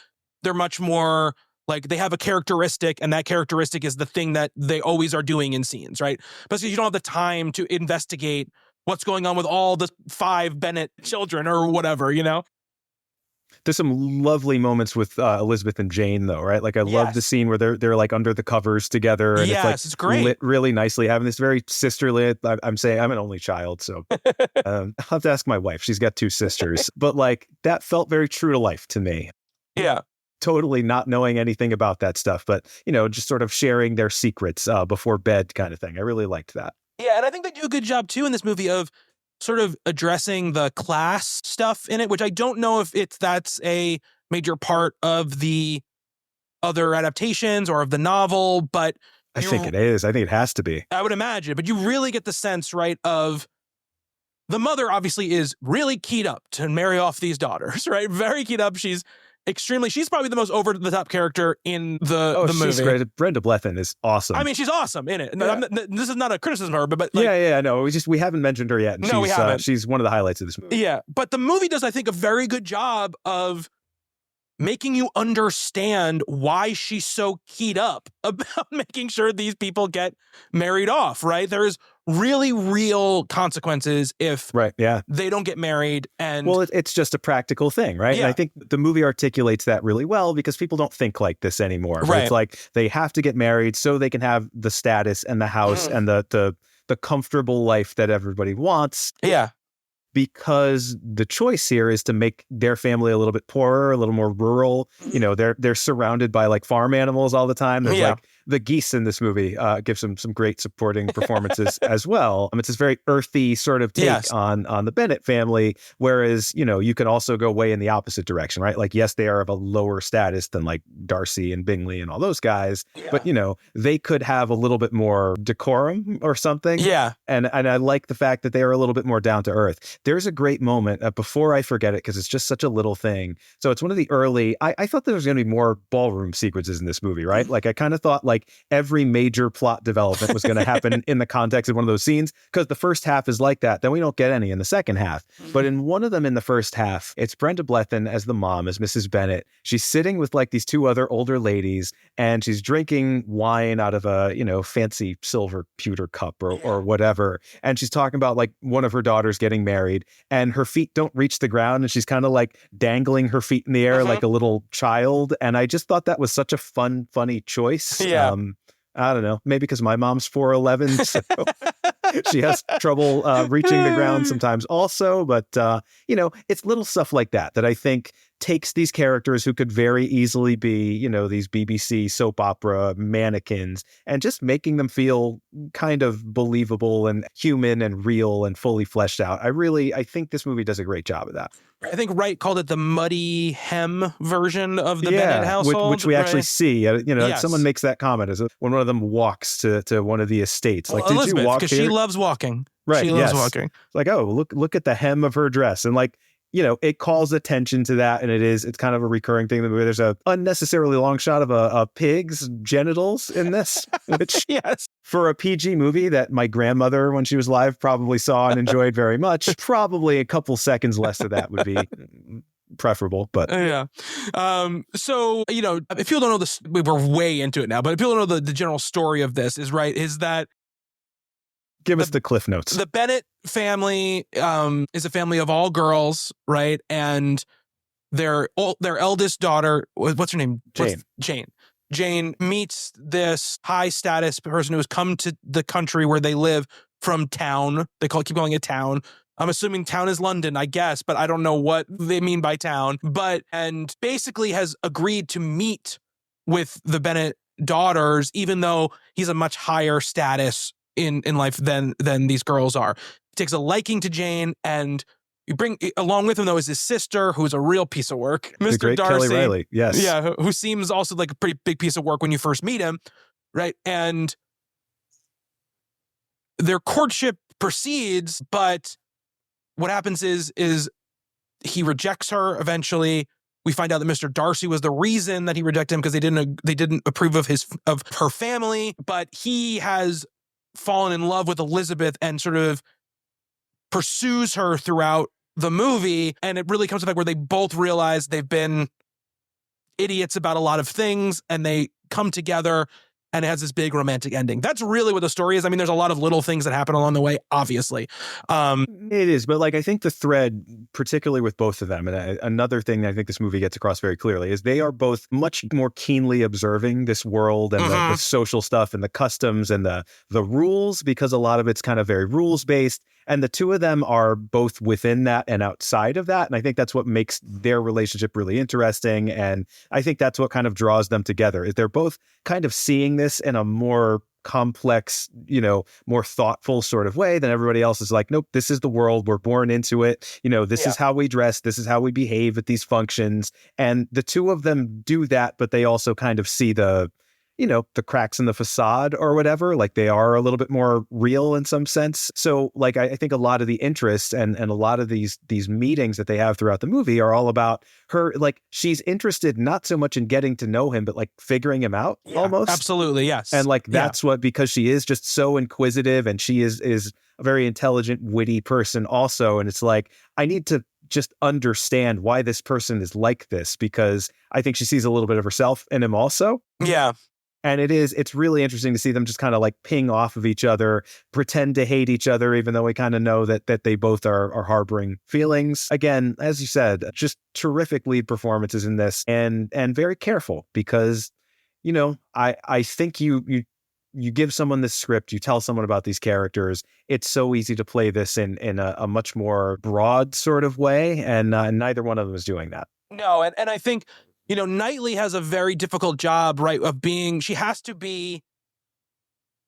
they're much more like they have a characteristic, and that characteristic is the thing that they always are doing in scenes, right? But you don't have the time to investigate what's going on with all the 5 Bennet children or whatever, you know? There's some lovely moments with Elizabeth and Jane, though, right? Like I love the scene where they're like under the covers together, and it's great, lit really nicely, having this very sisterly. I'm saying I'm an only child, so I'll have to ask my wife. She's got 2 sisters, but like that felt very true to life to me. Yeah, totally not knowing anything about that stuff, but you know, just sort of sharing their secrets before bed, kind of thing. I really liked that. Yeah, and I think they do a good job too in this movie of sort of addressing the class stuff in it, which I don't know if that's a major part of the other adaptations or of the novel, but I think it is. I think it has to be. I would imagine, but you really get the sense, right, of the mother obviously is really keyed up to marry off these daughters, right? Very keyed up. She's probably the most over-the-top character in the movie. She's great. Brenda Blethyn is awesome. I mean, she's awesome in it. Yeah. This is not a criticism of her, but like, I know. We haven't mentioned her yet. And no, we haven't. She's one of the highlights of this movie. Yeah, but the movie does, I think, a very good job of making you understand why she's so keyed up about making sure these people get married off, right? There is really real consequences if they don't get married. And well, it's just a practical thing, right? Yeah. And I think the movie articulates that really well because people don't think like this anymore. But it's like they have to get married so they can have the status and the house and the comfortable life that everybody wants. Yeah. Because the choice here is to make their family a little bit poorer, a little more rural. You know, they're surrounded by like farm animals all the time. There's like the geese in this movie give some great supporting performances as well. It's this very earthy sort of take on the Bennet family, whereas, you know, you can also go way in the opposite direction, right? Like, yes, they are of a lower status than like Darcy and Bingley and all those guys, but, you know, they could have a little bit more decorum or something. Yeah. And I like the fact that they are a little bit more down to earth. There's a great moment before I forget it, because it's just such a little thing. So it's one of the early, I thought there was going to be more ballroom sequences in this movie, right? Like I kind of thought like every major plot development was going to happen in the context of one of those scenes, because the first half is like that. Then we don't get any in the second half. But in one of them in the first half, it's Brenda Blethyn as the mom, as Mrs. Bennet. She's sitting with like these two other older ladies, and she's drinking wine out of a, you know, fancy silver pewter cup or whatever. And she's talking about like one of her daughters getting married, and her feet don't reach the ground, and she's kind of like dangling her feet in the air like a little child. And I just thought that was such a funny choice. I don't know, maybe because my mom's 4'11", so she has trouble reaching the ground sometimes also. But, you know, it's little stuff like that I think takes these characters who could very easily be, you know, these BBC soap opera mannequins, and just making them feel kind of believable and human and real and fully fleshed out. I think this movie does a great job of that. I think Wright called it the muddy hem version of the Bennet household. Which we actually see. You know, someone makes that comment as when one of them walks to one of the estates. Like, did Elizabeth, you walk because here? she loves walking. Right. She loves walking. Like, oh, look at the hem of her dress. And like, you know, it calls attention to that, and it's kind of a recurring thing in the movie. There's a unnecessarily long shot of a pig's genitals in this, which for a PG movie that my grandmother, when she was alive, probably saw and enjoyed very much, probably a couple seconds less of that would be preferable. But so, you know, if people don't know this, we're way into it now, but if people don't know the general story of this is that give us the cliff notes. The Bennet family is a family of all girls, right? And their eldest daughter, what's her name? Jane. Jane meets this high status person who has come to the country where they live from town. They keep calling it town. I'm assuming town is London, I guess, but I don't know what they mean by town. And basically has agreed to meet with the Bennet daughters, even though he's a much higher status in life than these girls are. He takes a liking to Jane, and you bring along with him, though, is his sister, who's a real piece of work, Mr. The great Darcy. Kelly Riley, yes. Yeah, who seems also like a pretty big piece of work when you first meet him, right? And their courtship proceeds, but what happens is he rejects her eventually. We find out that Mr. Darcy was the reason that he rejected him, because they didn't approve of her family, but he has fallen in love with Elizabeth and sort of pursues her throughout the movie. And it really comes to the fact where they both realize they've been idiots about a lot of things, and they come together, and it has this big romantic ending. That's really what the story is. I mean, there's a lot of little things that happen along the way, obviously. It is, but like, I think the thread, particularly with both of them, and another thing that I think this movie gets across very clearly, is they are both much more keenly observing this world and the social stuff and the customs and the rules, because a lot of it's kind of very rules-based. And the two of them are both within that and outside of that. And I think that's what makes their relationship really interesting. And I think that's what kind of draws them together, is they're both kind of seeing this in a more complex, you know, more thoughtful sort of way than everybody else is like, nope, this is the world. We're born into it. You know, this is how we dress. This is how we behave at these functions. And the two of them do that, but they also kind of see the cracks in the facade or whatever. Like, they are a little bit more real in some sense. So like, I think a lot of the interest and a lot of these meetings that they have throughout the movie are all about her. Like, she's interested not so much in getting to know him, but like figuring him out almost. Absolutely. Yes. And like, that's what, because she is just so inquisitive, and she is a very intelligent, witty person also. And it's like, I need to just understand why this person is like this, because I think she sees a little bit of herself in him also. Yeah. And it's really interesting to see them just kind of like ping off of each other, pretend to hate each other, even though we kind of know that they both are harboring feelings. Again, as you said, just terrific lead performances in this, and very careful because, I think you give someone this script, you tell someone about these characters, it's so easy to play this in a much more broad sort of way, and neither one of them is doing that. No, and I think, Knightley has a very difficult job, right, of being, she has to be,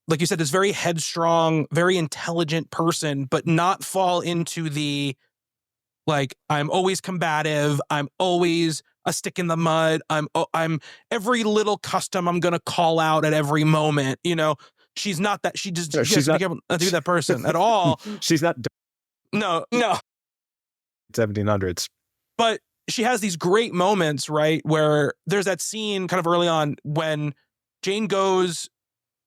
like you said, this very headstrong, very intelligent person, but not fall into the, like, I'm always combative, I'm always a stick in the mud, I'm every little custom I'm going to call out at every moment, She's not that, she has to be able to be that person at all. She's not. No. 1700s. But she has these great moments, right, where there's that scene kind of early on when Jane goes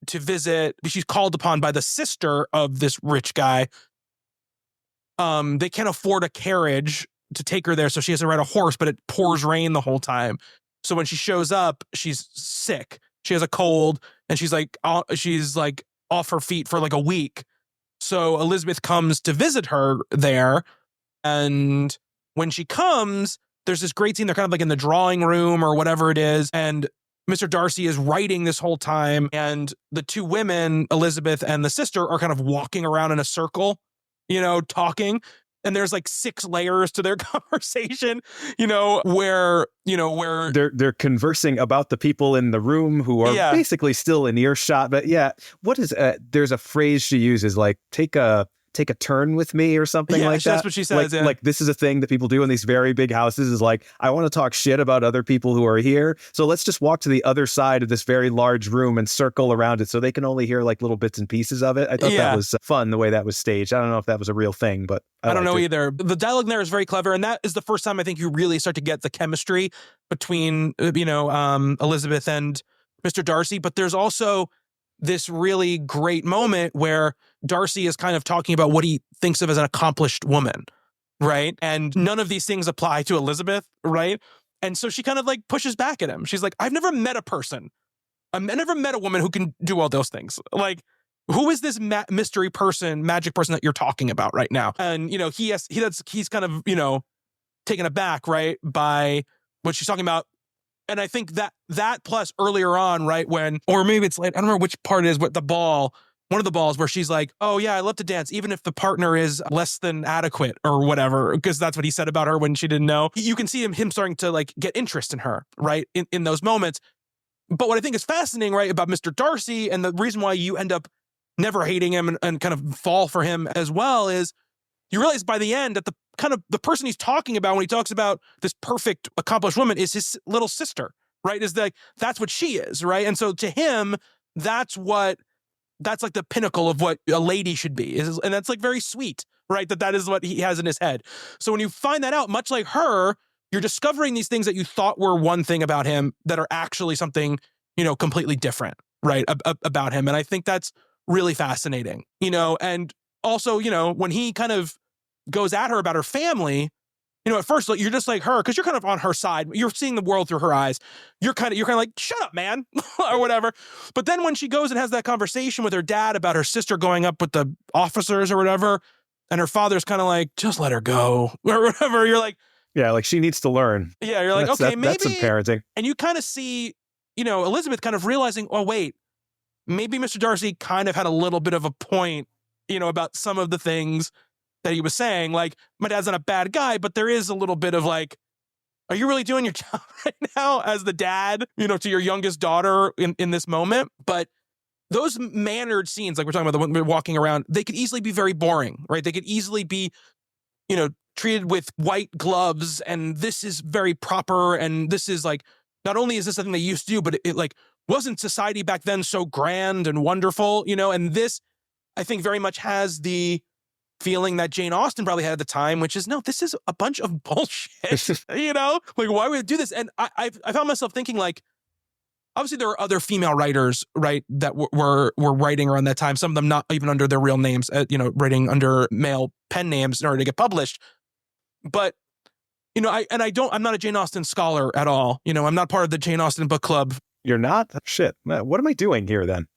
to visit, she's called upon by the sister of this rich guy. They can't afford a carriage to take her there, so she has to ride a horse, but it pours rain the whole time. So when she shows up, she's sick. She has a cold, and she's like off her feet for like a week. So Elizabeth comes to visit her there, and when she comes, there's this great scene. They're kind of like in the drawing room or whatever it is, and Mr. Darcy is writing this whole time, and the two women, Elizabeth and the sister, are kind of walking around in a circle, talking. And there's like 6 layers to their conversation, where they're conversing about the people in the room who are basically still in earshot. But there's a phrase she uses, like take a turn with me or something like that. That's what she says. Like this is a thing that people do in these very big houses, is like, I want to talk shit about other people who are here, so let's just walk to the other side of this very large room and circle around it so they can only hear like little bits and pieces of it. I thought that was fun, the way that was staged. I don't know if that was a real thing, but I don't know either. The dialogue there is very clever, and that is the first time I think you really start to get the chemistry between Elizabeth and Mr. Darcy. But there's also this really great moment where Darcy is kind of talking about what he thinks of as an accomplished woman, right? And none of these things apply to Elizabeth, right? And so she kind of like pushes back at him. She's like, I've never met a person. I've never met a woman who can do all those things. Like, who is this mystery person, magic person that you're talking about right now? And, he's kind of, taken aback, right, by what she's talking about. And I think that plus earlier on, right, or maybe it's late, I don't remember which part it is, but one of the balls where she's like, oh yeah, I love to dance, even if the partner is less than adequate or whatever, because that's what he said about her when she didn't know. You can see him starting to like get interest in her, right, in those moments. But what I think is fascinating, right, about Mr. Darcy, and the reason why you end up never hating him and kind of fall for him as well, is you realize by the end that the person he's talking about when he talks about this perfect accomplished woman is his little sister, right? Is like, that's what she is, right? And so to him, that's like the pinnacle of what a lady should be, and that's like very sweet, right? That is what he has in his head. So when you find that out, much like her, you're discovering these things that you thought were one thing about him that are actually something, completely different, right? About him. And I think that's really fascinating, and also, when he kind of goes at her about her family, at first, like, you're just like her, because you're kind of on her side. You're seeing the world through her eyes. You're kind of like, shut up, man, or whatever. But then when she goes and has that conversation with her dad about her sister going up with the officers or whatever, and her father's kind of like, just let her go, or whatever, you're like, yeah, like she needs to learn. Yeah, you're like, okay, maybe that's some parenting. And you kind of see, Elizabeth kind of realizing, oh wait, maybe Mr. Darcy kind of had a little bit of a point, about some of the things that he was saying. Like, my dad's not a bad guy, but there is a little bit of like, are you really doing your job right now as the dad, to your youngest daughter in this moment? But those mannered scenes, like we're talking about, the one walking around, they could easily be very boring, right? They could easily be, treated with white gloves, and this is very proper, and this is like, not only is this something they used to do, but it like wasn't society back then so grand and wonderful, and this, I think, very much has the feeling that Jane Austen probably had at the time, which is, no, this is a bunch of bullshit, like, why would I do this? And I found myself thinking, like, obviously there are other female writers, right, that were writing around that time, some of them not even under their real names, writing under male pen names in order to get published. But, I'm not a Jane Austen scholar at all. I'm not part of the Jane Austen book club You're not? Shit. What am I doing here then?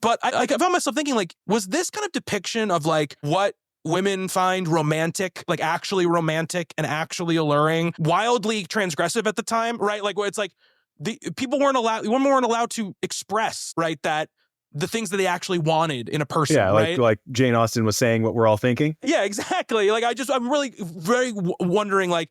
But I found myself thinking, like, was this kind of depiction of like what women find romantic, like actually romantic and actually alluring, wildly transgressive at the time, right? Like, where it's like women weren't allowed to express, right, that the things that they actually wanted in a person, Yeah, right? like Jane Austen was saying what we're all thinking. Yeah, exactly. Like, I'm really very wondering, like,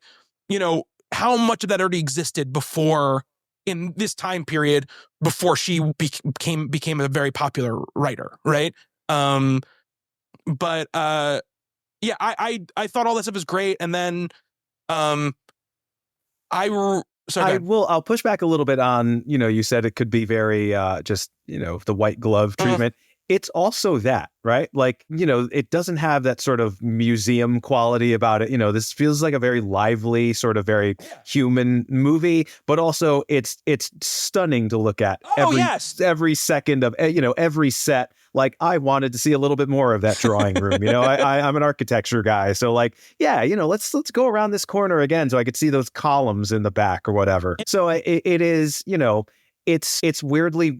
how much of that already existed before, in this time period, before she became a very popular writer, right? But yeah, I thought all that stuff was great, and then I'll push back a little bit on, you said it could be very just, the white glove treatment. It's also that, right? Like, it doesn't have that sort of museum quality about it. This feels like a very lively, sort of very human movie, but also it's stunning to look at. Every second of, every set. Like, I wanted to see a little bit more of that drawing room. I'm an architecture guy. So like, yeah, let's go around this corner again so I could see those columns in the back or whatever. So it is, it's weirdly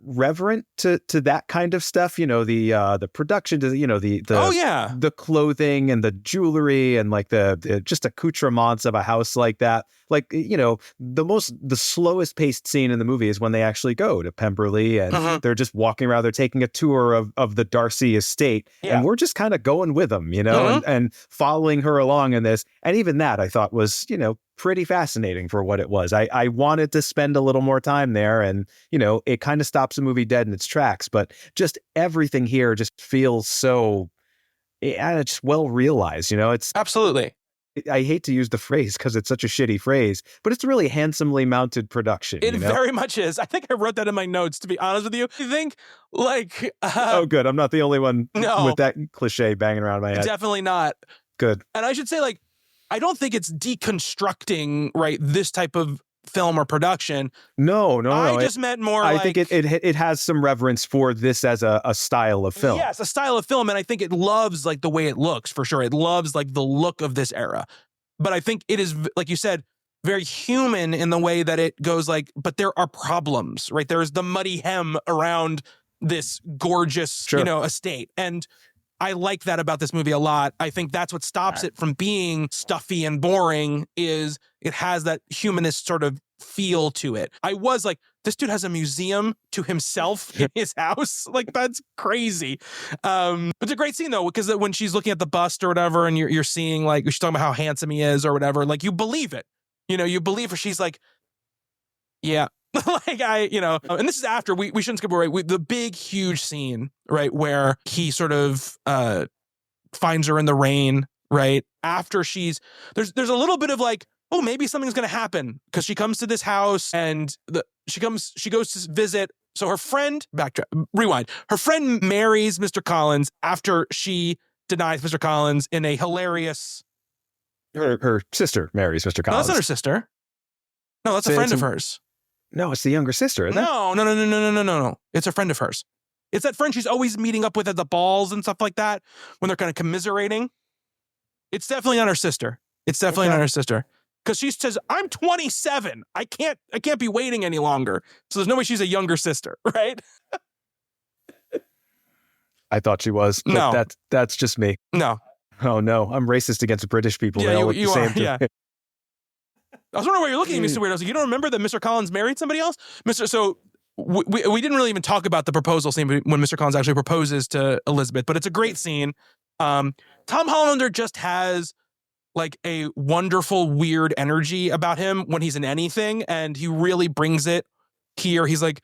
reverent to that kind of stuff, the production, the clothing and the jewelry and like the just accoutrements of a house like that. Like, the slowest paced scene in the movie is when they actually go to Pemberley and they're just walking around. They're taking a tour of the Darcy estate, and we're just kind of going with them, and following her along in this. And even that I thought was, pretty fascinating for what it was. I wanted to spend a little more time there, and, it kind of stops the movie dead in its tracks, but just everything here just feels so, it's well realized, it's absolutely. I hate to use the phrase because it's such a shitty phrase, but it's a really handsomely mounted production. It very much is. I think I wrote that in my notes, to be honest with you. I think, like... oh, good. I'm not the only one with that cliche banging around my head. Definitely not. Good. And I should say, like, I don't think it's deconstructing, right, this type of film or production. No. I just meant more I think it has some reverence for this as a style of film. Yes, a style of film, and I think it loves, like, the way it looks, for sure. It loves, like, the look of this era. But I think it is, like you said, very human in the way that it goes, like, but there are problems, right? There's the muddy hem around this gorgeous, estate. And I like that about this movie a lot. I think that's what stops it from being stuffy and boring, is it has that humanist sort of feel to it. I was like, this dude has a museum to himself in his house. Like, that's crazy. It's a great scene though, because when she's looking at the bust or whatever, and you're seeing, like, she's talking about how handsome he is or whatever, like, you believe it. You believe her. She's like, yeah. Like, and this is after, we shouldn't skip away, the big, huge scene, right, where he sort of finds her in the rain, right? After there's a little bit of like, oh, maybe something's going to happen, because she comes to this house and she goes to visit. So her friend, rewind, her friend marries Mr. Collins after she denies Mr. Collins in a hilarious... Her sister marries Mr. Collins. No, that's not her sister. No, that's a friend of hers. No, it's the younger sister, isn't it? No. It's a friend of hers. It's that friend she's always meeting up with at the balls and stuff like that, when they're kind of commiserating. It's definitely not her sister. Not her sister. Because she says, I'm 27. I can't be waiting any longer. So there's no way she's a younger sister, right? I thought she was. But no. That's just me. No. Oh, no. I'm racist against British people. Yeah, they all look the same. Yeah. I was wondering why you're looking at me so weird. I was like, you don't remember that Mr. Collins married somebody else? So we didn't really even talk about the proposal scene when Mr. Collins actually proposes to Elizabeth, but it's a great scene. Tom Hollander just has, like, a wonderful, weird energy about him when he's in anything, and he really brings it here. He's like,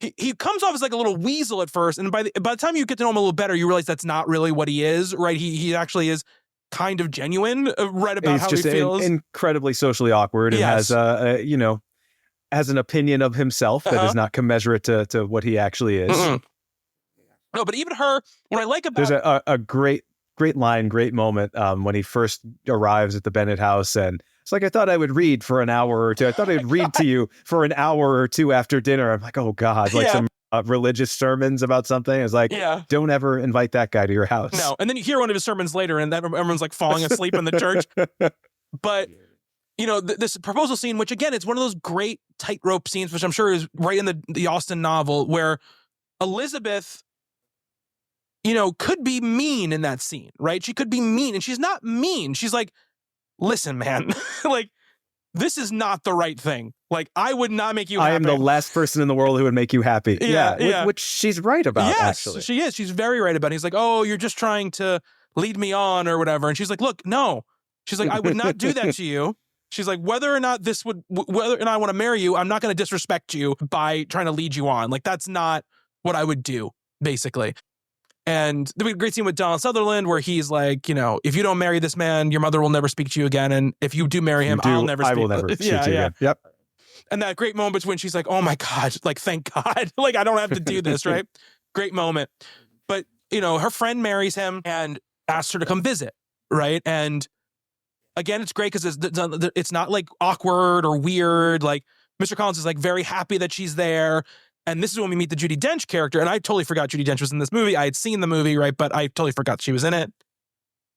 he comes off as like a little weasel at first, and by the time you get to know him a little better, you realize that's not really what he is, right? He actually is kind of genuine, right, about how he feels. Incredibly socially awkward, and has has an opinion of himself that is not commensurate to what he actually is. No, but even her, what I like about... There's a great line, great moment when he first arrives at the Bennet house, and it's like, I thought I would read for an hour or two. I thought I'd read to you for an hour or two after dinner. I'm like, oh God, like some religious sermons about something. It's like, don't ever invite that guy to your house. No, and then you hear one of his sermons later, and everyone's like falling asleep in the church. But this proposal scene, which again, it's one of those great tightrope scenes, which I'm sure is right in the Austen novel, where Elizabeth, could be mean in that scene, right? She could be mean, and she's not mean. She's like, listen, man, like, this is not the right thing. Like, I would not make you happy. I am the last person in the world who would make you happy. Yeah. Which she's right about, actually. Yes, she is. She's very right about it. He's like, oh, you're just trying to lead me on or whatever. And she's like, look, no. She's like, I would not do that to you. She's like, whether or not I want to marry you, I'm not going to disrespect you by trying to lead you on. Like, that's not what I would do, basically. And we had a great scene with Donald Sutherland where he's like, if you don't marry this man, your mother will never speak to you again. And if you do marry him, I will never speak to you again. Yep. And that great moment when she's like, oh my God, like, thank God. Like, I don't have to do this, right? Great moment. But, her friend marries him and asks her to come visit, right? And again, it's great because it's not like awkward or weird. Like, Mr. Collins is like very happy that she's there. And this is when we meet the Judi Dench character. And I totally forgot Judi Dench was in this movie. I had seen the movie, right? But I totally forgot she was in it.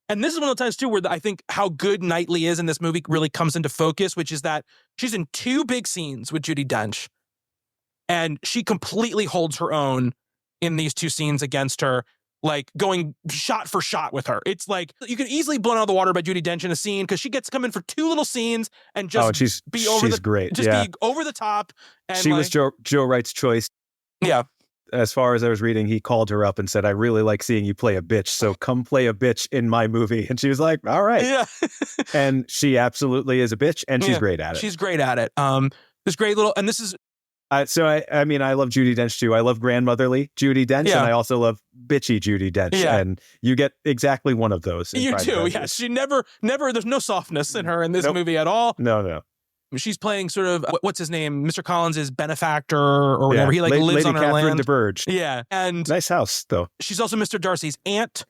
And this is one of the times, too, where I think how good Knightley is in this movie really comes into focus, which is that she's in 2 big scenes with Judi Dench. And she completely holds her own in these 2 scenes against her, like going shot for shot with her. It's like you could easily blown out of the water by Judi Dench in a scene because she gets to come in for 2 little scenes and just she's great. Just be over the top. And she was Joe Wright's choice. Yeah. As far as I was reading, he called her up and said, I really like seeing you play a bitch, so come play a bitch in my movie. And she was like, all right. Yeah. And she absolutely is a bitch, and she's great at it. She's great at it. This great little, and this is... So I mean, I love Judi Dench too. I love grandmotherly Judi Dench, and I also love bitchy Judi Dench. Yeah. And you get exactly one of those. You do, yeah. She never, there's no softness in her in this movie at all. No. She's playing sort of, what's his name? Mr. Collins' benefactor or whatever. He lives Lady on her Catherine land. de Burgh. Yeah. And nice house, though. She's also Mr. Darcy's aunt,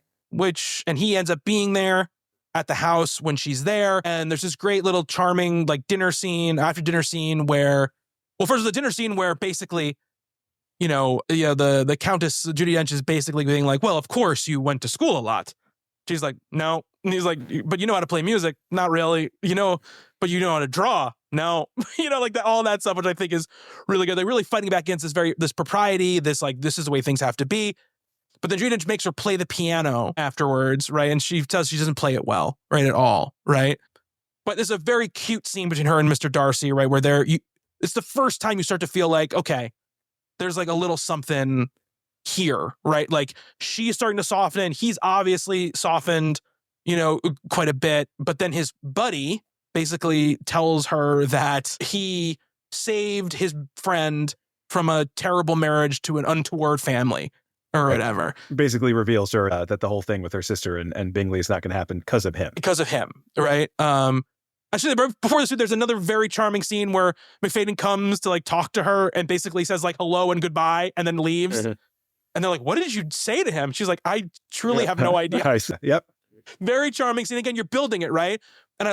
and he ends up being there at the house when she's there. And there's this great little charming, like, after dinner scene where, well, first the dinner scene where basically, the Countess Judi Dench is basically being like, well, of course you went to school a lot. She's like, no. And he's like, but you know how to play music? Not really. But you know how to draw? No. Like that, all that stuff, which I think is really good. They're really fighting back against this propriety, this is the way things have to be. But then Judi Dench makes her play the piano afterwards, right? And she tells she doesn't play it well, right, at all, right? But there's a very cute scene between her and Mr. Darcy, right, where it's the first time you start to feel like, okay, there's like a little something here, right? Like she's starting to soften. He's obviously softened, quite a bit. But then his buddy basically tells her that he saved his friend from a terrible marriage to an untoward family or whatever. Basically reveals her that the whole thing with her sister and Bingley is not going to happen because of him. Because of him, right? Actually, before this, there's another very charming scene where Macfadyen comes to like talk to her and basically says like hello and goodbye and then leaves. Mm-hmm. And they're like, what did you say to him? She's like, I truly have no idea. Yep. Very charming scene. Again, you're building it, right? And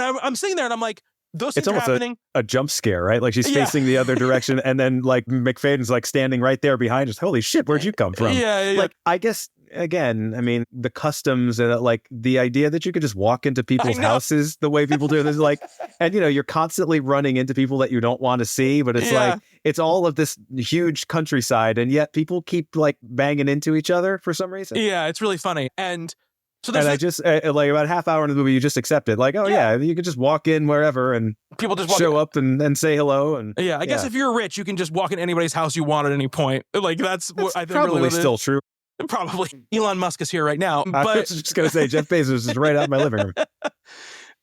I'm sitting there and I'm like, those things it's almost are happening. A jump scare, right? Like she's facing the other direction and then like Macfadyen's like standing right there behind us. Holy shit, where'd you come from? Yeah. Like, I guess, again, I mean, the customs and like the idea that you could just walk into people's houses the way people do this, like, and you're constantly running into people that you don't want to see, but it's like, it's all of this huge countryside and yet people keep like banging into each other for some reason. Yeah, it's really funny. And so I just like about a half hour into the movie, you just accept it. Like, you could just walk in wherever and people just show up and say hello. And I guess if you're rich, you can just walk in anybody's house you want at any point. Like that's what I think probably really still true. Probably. Elon Musk is here right now. But I was just going to say, Jeff Bezos is right out in my living room.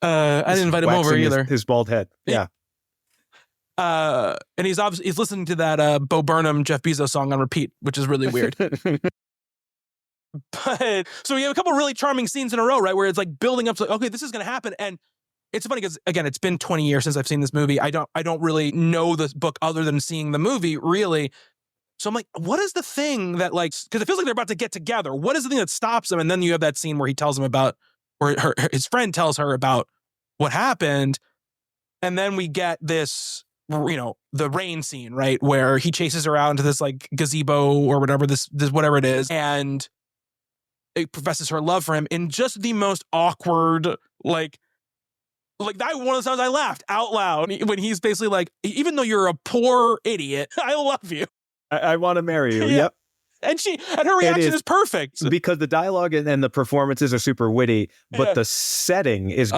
I didn't invite him over either. His bald head. Yeah. And he's listening to that Bo Burnham, Jeff Bezos song on repeat, which is really weird. But so we have a couple really charming scenes in a row, right? Where it's like building up to, okay, this is going to happen. And it's funny because, again, it's been 20 years since I've seen this movie. I don't really know this book other than seeing the movie, really. So I'm like, what is the thing that like, because it feels like they're about to get together. What is the thing that stops them? And then you have that scene where he tells him about, or his friend tells her about what happened. And then we get this, the rain scene, right? Where he chases her out into this like gazebo or whatever, this whatever it is. And it professes her love for him in just the most awkward, like Like that, one of the times I laughed out loud when he's basically like, even though you're a poor idiot, I love you. I want to marry you. Yeah. Yep. And her reaction is perfect. Because the dialogue and the performances are super witty, but the setting is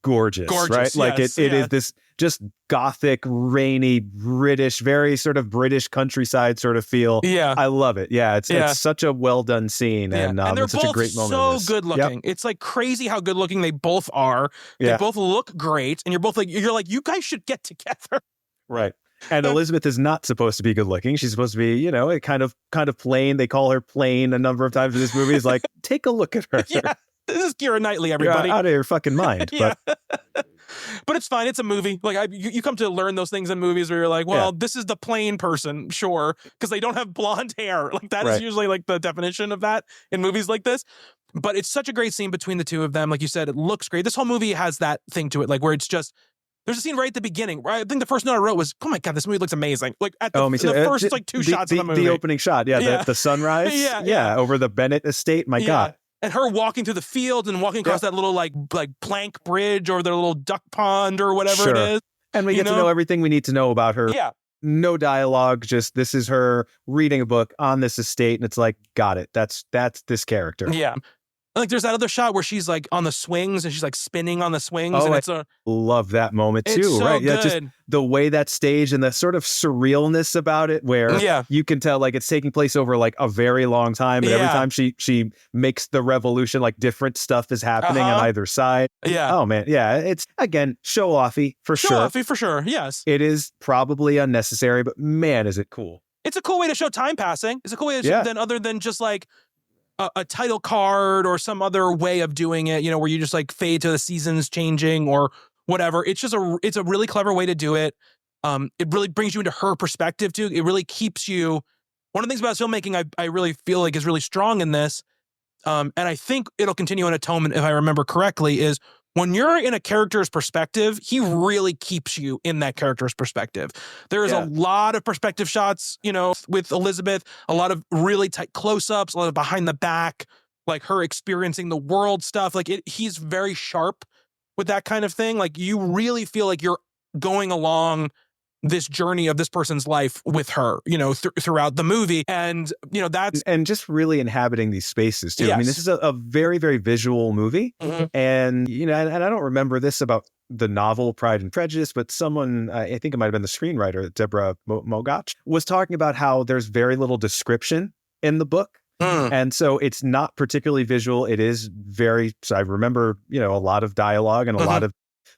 gorgeous, right? Like it is this just gothic, rainy, British, very sort of British countryside sort of feel. Yeah. I love it. Yeah. It's such a well done scene. And they're it's such a great moment. So good looking. Yep. It's like crazy how good looking they both are. They both look great. And you're both like, you guys should get together. Right. And Elizabeth is not supposed to be good looking. She's supposed to be, you know, kind of plain. They call her plain a number of times in this movie. It's like, take a look at her. Yeah. This is Keira Knightley, everybody. You're out of your fucking mind. But it's fine. It's a movie. Like you come to learn those things in movies where you're like, well, this is the plain person, sure, because they don't have blonde hair. Like that is usually like the definition of that in movies like this. But it's such a great scene between the two of them. Like you said, it looks great. This whole movie has that thing to it, like where it's just. There's a scene right at the beginning. Right? I think the first note I wrote was, "Oh my god, this movie looks amazing!" Like at the first like two shots of the movie, the opening shot, the sunrise, over the Bennet estate. My god, and her walking through the field and walking across that little like plank bridge or their little duck pond or whatever it is, and we get to know everything we need to know about her. Yeah, no dialogue, just this is her reading a book on this estate, and it's like, got it. That's this character. Yeah. Like there's that other shot where she's like on the swings and she's like spinning on the swings. Oh, and I love that moment too, so right? Good. Yeah, just the way that stage and the sort of surrealness about it, where you can tell like it's taking place over like a very long time, and every time she makes the revolution, like different stuff is happening on either side. Yeah. Oh man, yeah. It's again show-offy for sure. Show-offy for sure. Yes. It is probably unnecessary, but man, is it cool. It's a cool way to show time passing. It's a cool way to show other than just like a title card or some other way of doing it, you know, where you just like fade to the seasons changing or whatever. It's just it's a really clever way to do it. It really brings you into her perspective too. It really keeps you. One of the things about filmmaking I really feel like is really strong in this, and I think it'll continue in Atonement if I remember correctly, is when you're in a character's perspective, he really keeps you in that character's perspective. There is a lot of perspective shots, you know, with Elizabeth, a lot of really tight close-ups, a lot of behind the back, like her experiencing the world stuff. Like he's very sharp with that kind of thing. Like you really feel like you're going along this journey of this person's life with her, you know, throughout the movie. And, you know, and just really inhabiting these spaces too. Yes. I mean, this is a very, very visual movie. Mm-hmm. And, you know, and I don't remember this about the novel Pride and Prejudice, but someone, I think it might've been the screenwriter, Deborah Mogach, was talking about how there's very little description in the book. And so it's not particularly visual. It is so I remember, you know, a lot of dialogue and a lot of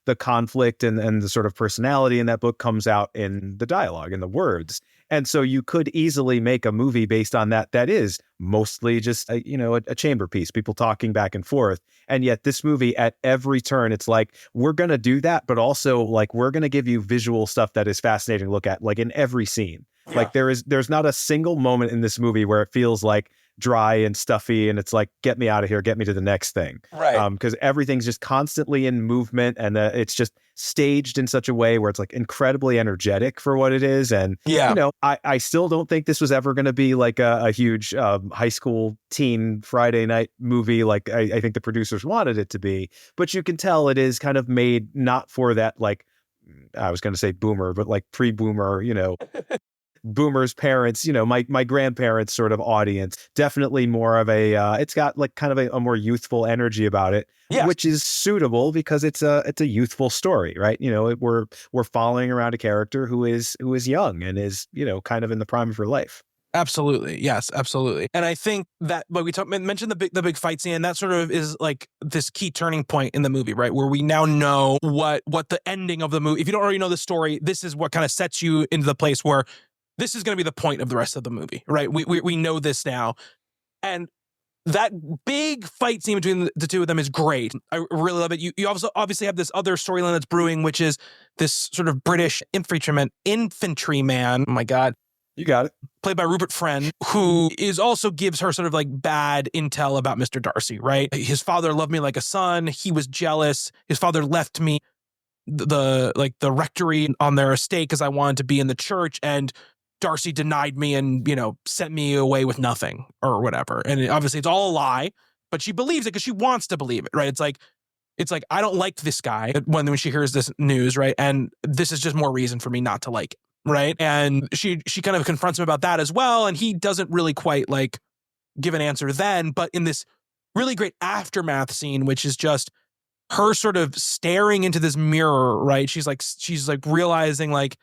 the conflict and the sort of personality in that book comes out in the dialogue, in the words. And so you could easily make a movie based on that. That is mostly just, a chamber piece, people talking back and forth. And yet this movie at every turn, it's like, we're going to do that, but also like, we're going to give you visual stuff that is fascinating to look at, like in every scene. Yeah. Like there's not a single moment in this movie where it feels like dry and stuffy and it's like, get me out of here, get me to the next thing. Right. Because everything's just constantly in movement and it's just staged in such a way where it's like incredibly energetic for what it is. And, you know, I still don't think this was ever going to be like a huge high school teen Friday night movie like I think the producers wanted it to be. But you can tell it is kind of made not for that, like, I was going to say boomer, but like pre-boomer, you know, boomers, parents, you know, my grandparents sort of audience. Definitely more of it's got like kind of a more youthful energy about it, which is suitable because it's a youthful story, right? You know, we're following around a character who is young and is, you know, kind of in the prime of her life. Absolutely. Yes, absolutely. And I think that, but we mentioned the big fight scene, and that sort of is like this key turning point in the movie, right? Where we now know what the ending of the movie, if you don't already know the story, this is what kind of sets you into the place where this is going to be the point of the rest of the movie, right? We know this now. And that big fight scene between the two of them is great. I really love it. You also obviously have this other storyline that's brewing, which is this sort of British infantryman. Oh my God. You got it. Played by Rupert Friend, who also gives her sort of like bad intel about Mr. Darcy, right? His father loved me like a son. He was jealous. His father left me the rectory on their estate because I wanted to be in the church, and Darcy denied me and, you know, sent me away with nothing or whatever. And obviously it's all a lie, but she believes it because she wants to believe it, right? It's like it's like, I don't like this guy when she hears this news, right? And this is just more reason for me not to like him, right? And she kind of confronts him about that as well. And he doesn't really quite like give an answer then, but in this really great aftermath scene, which is just her sort of staring into this mirror, right? She's like realizing like,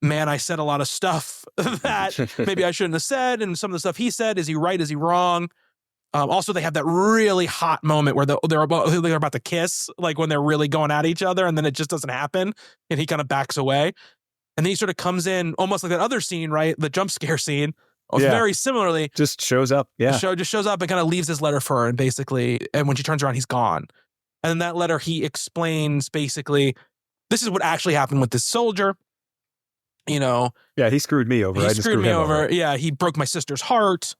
man, I said a lot of stuff that maybe I shouldn't have said. And some of the stuff he said, is he right? Is he wrong? Also, they have that really hot moment where they're about to kiss, like when they're really going at each other, and then it just doesn't happen, and he kind of backs away. And then he sort of comes in almost like that other scene, right? The jump scare scene. Very similarly. Just shows up. Yeah. Just shows up and kind of leaves this letter for her, and basically, and when she turns around, he's gone. And in that letter, he explains basically, this is what actually happened with this soldier. You know. Yeah, he screwed me over. He screwed me over. Yeah, he broke my sister's heart.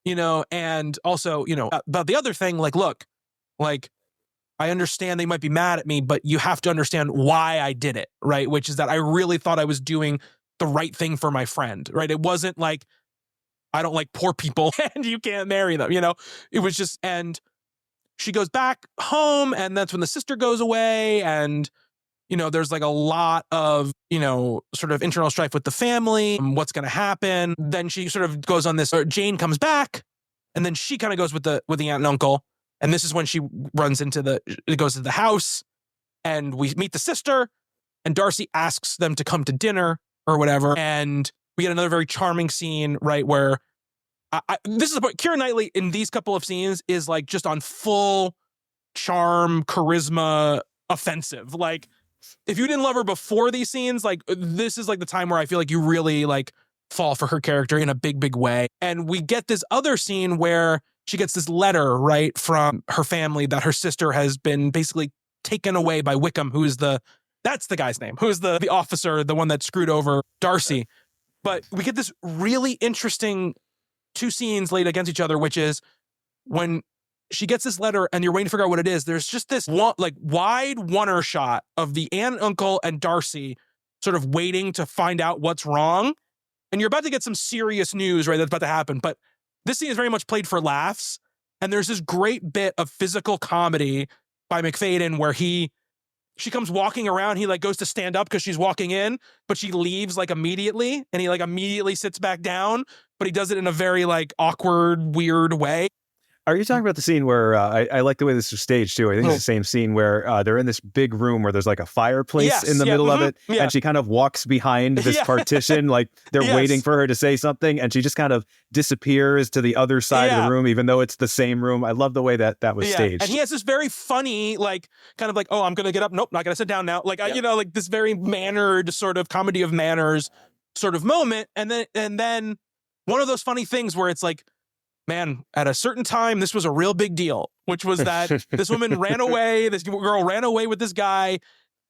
You know, and also, you know, about the other thing, like, look, like, I understand they might be mad at me, but you have to understand why I did it, right? Which is that I really thought I was doing the right thing for my friend, right? It wasn't like, I don't like poor people and you can't marry them, you know? It was just, and she goes back home, and that's when the sister goes away, and you know, there's like a lot of, you know, sort of internal strife with the family, what's going to happen. Then she sort of goes on this, or Jane comes back, and then she kind of goes with the aunt and uncle. And this is when she goes to the house, and we meet the sister, and Darcy asks them to come to dinner or whatever. And we get another very charming scene, right? Where this is what Keira Knightley in these couple of scenes is like just on full charm, charisma, offensive. Like, if you didn't love her before these scenes, like, this is like the time where I feel like you really like fall for her character in a big, big way. And we get this other scene where she gets this letter, right, from her family that her sister has been basically taken away by Wickham, that's the guy's name, who's the officer, the one that screwed over Darcy. But we get this really interesting two scenes laid against each other, which is when she gets this letter and you're waiting to figure out what it is. There's just this wide one-er shot of the aunt, uncle, and Darcy sort of waiting to find out what's wrong. And you're about to get some serious news, right? That's about to happen. But this scene is very much played for laughs. And there's this great bit of physical comedy by Macfadyen where she comes walking around. He like goes to stand up because she's walking in, but she leaves like immediately. And he like immediately sits back down, but he does it in a very like awkward, weird way. Are you talking about the scene where I like the way this is staged too? I think it's the same scene where they're in this big room where there's like a fireplace in the middle of it, and she kind of walks behind this partition, like they're waiting for her to say something, and she just kind of disappears to the other side of the room, even though it's the same room. I love the way that was staged. And he has this very funny, like, kind of like, oh, I'm gonna get up. Nope, not gonna sit down now. Like, you know, like this very mannered sort of comedy of manners sort of moment, and then one of those funny things where it's like, man, at a certain time, this was a real big deal, which was that this woman ran away, this girl ran away with this guy,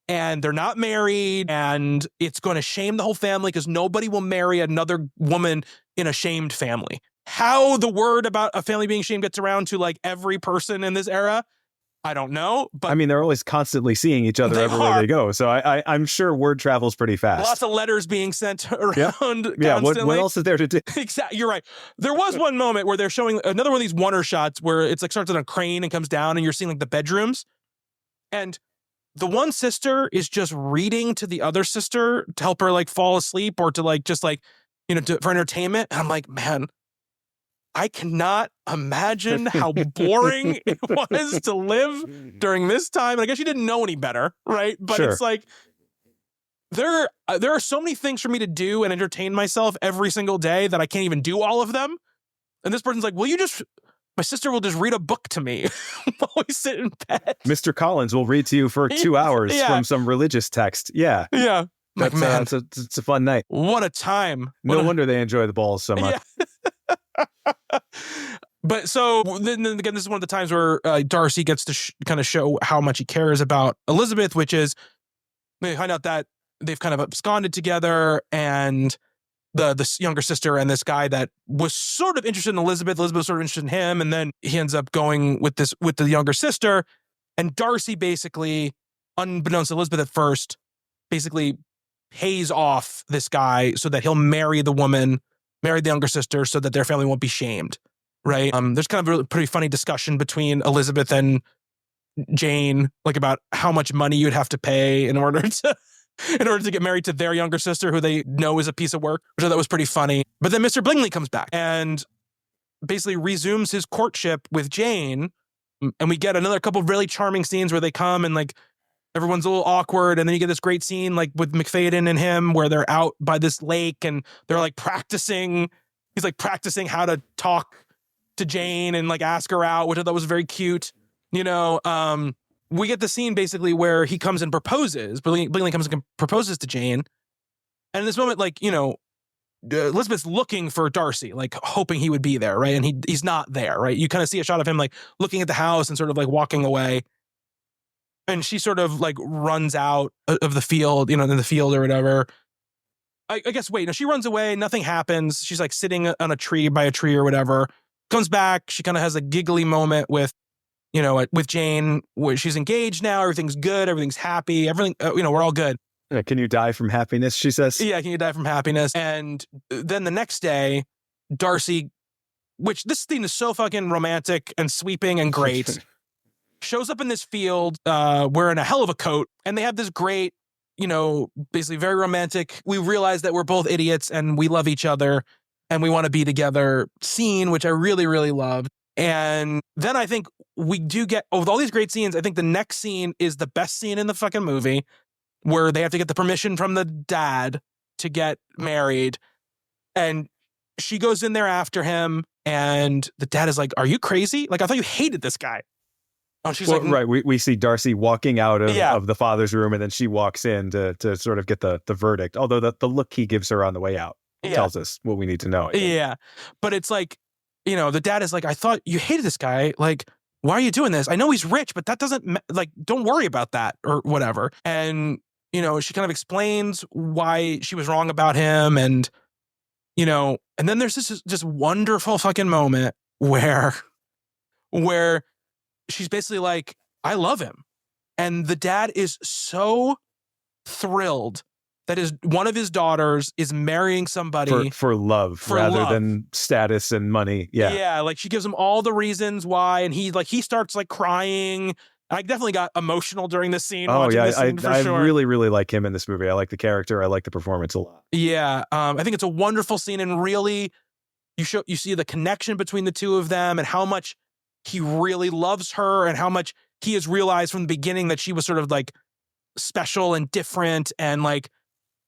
and they're not married, and it's going to shame the whole family because nobody will marry another woman in a shamed family. How the word about a family being shamed gets around to like every person in this era, I don't know. But I mean, they're always constantly seeing each other everywhere they go. So I'm sure word travels pretty fast. Lots of letters being sent around. Yeah. What else is there to do? Exactly. You're right. There was one moment where they're showing another one of these one-er shots where it's like starts on a crane and comes down, and you're seeing like the bedrooms. And the one sister is just reading to the other sister to help her like fall asleep or to like just like, you know, for entertainment. And I'm like, man, I cannot imagine how boring it was to live during this time. And I guess you didn't know any better, right? But It's like, there are so many things for me to do and entertain myself every single day that I can't even do all of them. And this person's like, my sister will just read a book to me while we sit in bed. Mr. Collins will read to you for 2 hours from some religious text. Yeah. Yeah. That's, man, it's a fun night. What a time. No wonder they enjoy the balls so much. Yeah. But so then again, this is one of the times where Darcy gets to kind of show how much he cares about Elizabeth, which is they find out that they've kind of absconded together, and the younger sister and this guy that was sort of interested in Elizabeth was sort of interested in him, and then he ends up going with the younger sister, and Darcy basically, unbeknownst to Elizabeth at first, basically pays off this guy so that he'll marry the younger sister so that their family won't be shamed, right? There's kind of a really pretty funny discussion between Elizabeth and Jane, like about how much money you'd have to pay in order to get married to their younger sister, who they know is a piece of work, which I thought was pretty funny. But then Mr. Bingley comes back and basically resumes his courtship with Jane. And we get another couple of really charming scenes where they come and like everyone's a little awkward. And then you get this great scene like with Macfadyen and him where they're out by this lake and they're like practicing. He's like practicing how to talk to Jane and like ask her out, which I thought was very cute. You know, we get the scene basically where he comes and proposes. Bingley comes and proposes to Jane. And in this moment, like, you know, Elizabeth's looking for Darcy, like hoping he would be there, right? And he's not there, right? You kind of see a shot of him like looking at the house and sort of like walking away. And she sort of like runs out of the field, you know, in the field or whatever. I guess, wait, no, she runs away. Nothing happens. She's like sitting on a tree by a tree or whatever. Comes back. She kind of has a giggly moment with, you know, with Jane, where she's engaged now. Everything's good. Everything's happy. Everything, you know, we're all good. Can you die from happiness, she says? Yeah, can you die from happiness? And then the next day, Darcy, which this scene is so fucking romantic and sweeping and great, shows up in this field wearing a hell of a coat. And they have this great, you know, basically very romantic, we realize that we're both idiots and we love each other and we want to be together scene, which I really, really loved. And then I think we do get, with all these great scenes, I think the next scene is the best scene in the fucking movie, where they have to get the permission from the dad to get married. And she goes in there after him, and the dad is like, are you crazy? Like, I thought you hated this guy. Oh, she's like, right. We see Darcy walking out of the father's room, and then she walks in to sort of get the verdict. Although the look he gives her on the way out tells us what we need to know. Yeah. But it's like, you know, the dad is like, I thought you hated this guy. Like, why are you doing this? I know he's rich, but that doesn't, like, don't worry about that or whatever. And, you know, she kind of explains why she was wrong about him. And, you know, and then there's this just wonderful fucking moment where she's basically like, I love him. And the dad is so thrilled that one of his daughters is marrying somebody for love rather than status and money. Yeah. Like she gives him all the reasons why. And he starts like crying. I definitely got emotional during this scene. Oh yeah. I really, really like him in this movie. I like the character. I like the performance a lot. Yeah. I think it's a wonderful scene, and really you see the connection between the two of them and how much he really loves her and how much he has realized from the beginning that she was sort of like special and different and like,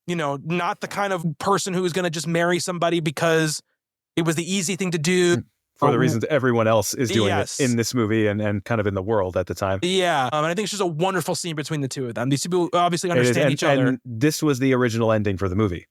you know, not the kind of person who was going to just marry somebody because it was the easy thing to do. For the reasons everyone else is doing it in this movie and kind of in the world at the time. Yeah. And I think it's just a wonderful scene between the two of them. These people obviously understand each other. And this was the original ending for the movie.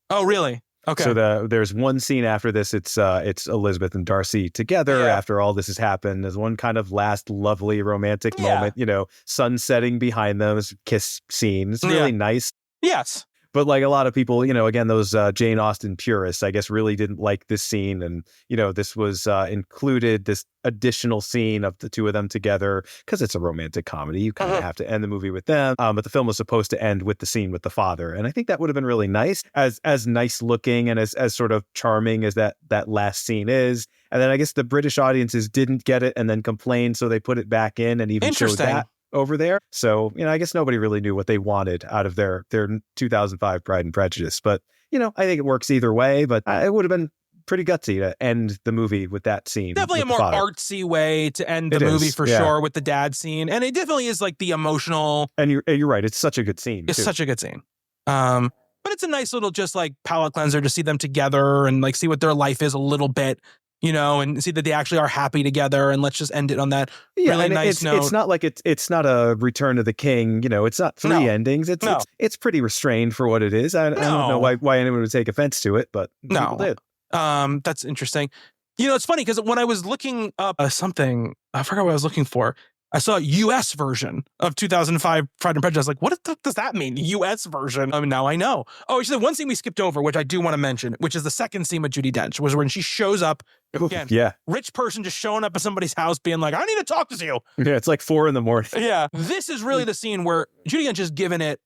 Oh, really? Okay. So there's one scene after this. It's Elizabeth and Darcy together after all this has happened. There's one kind of last lovely romantic moment, you know, sun setting behind them, kiss scene. It's really nice. Yes. But like a lot of people, you know, again, those Jane Austen purists, I guess, really didn't like this scene. And, you know, this was included, this additional scene of the two of them together, because it's a romantic comedy. You kind of have to end the movie with them. But the film was supposed to end with the scene with the father. And I think that would have been really nice, as nice looking and as sort of charming as that last scene is. And then I guess the British audiences didn't get it and then complained. So they put it back in and even showed that over there. So, you know, I guess nobody really knew what they wanted out of their 2005 Pride and Prejudice. But, you know, I think it works either way. But it would have been pretty gutsy to end the movie with that scene. Definitely a more artsy way to end the movie for sure, with the dad scene. And it definitely is like the emotional. And you're right. It's such a good scene. It's such a good scene. But it's a nice little just like palate cleanser to see them together and like see what their life is a little bit. You know, and see that they actually are happy together, and let's just end it on that really nice note. It's not like it's not a Return of the King. You know, it's not three endings. It's pretty restrained for what it is. I don't know why anyone would take offense to it, but people did. That's interesting. You know, it's funny because when I was looking up something, I forgot what I was looking for. I saw a U.S. version of 2005 Pride and Prejudice. I was like, what does that mean? U.S. version? Now I know. Oh, actually, the one scene we skipped over, which I do want to mention, which is the second scene with Judi Dench, was when she shows up. Again, rich person just showing up at somebody's house being like, I need to talk to you. Yeah, it's like 4 a.m. Yeah. This is really the scene where Judi Dench is giving it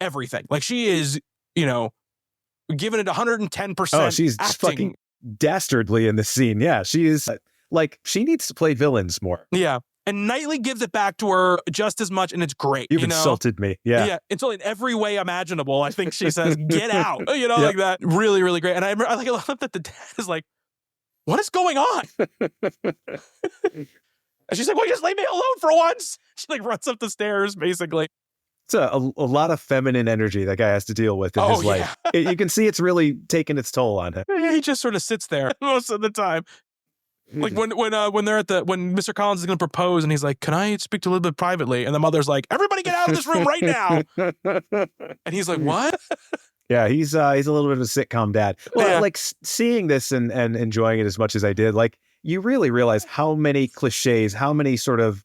everything. Like she is, you know, giving it 110%. Oh, she's fucking dastardly in this scene. Yeah, she is like, she needs to play villains more. Yeah. And Knightley gives it back to her just as much, and it's great. You've insulted me. Yeah. Yeah. Until in every way imaginable, I think she says, get out. You know, Yep. like that. Really, really great. And I love that the dad is like, what is going on? And she's like, well, just leave me alone for once. She like runs up the stairs, basically. It's a lot of feminine energy that guy has to deal with in his life. You can see it's really taking its toll on him. He just sort of sits there most of the time. Like when they're when Mr. Collins is going to propose and he's like, can I speak to Elizabeth privately? And the mother's like, everybody get out of this room right now. And he's like, what? Yeah, he's a little bit of a sitcom dad. Well, like seeing this and enjoying it as much as I did, like you really realize how many cliches, how many sort of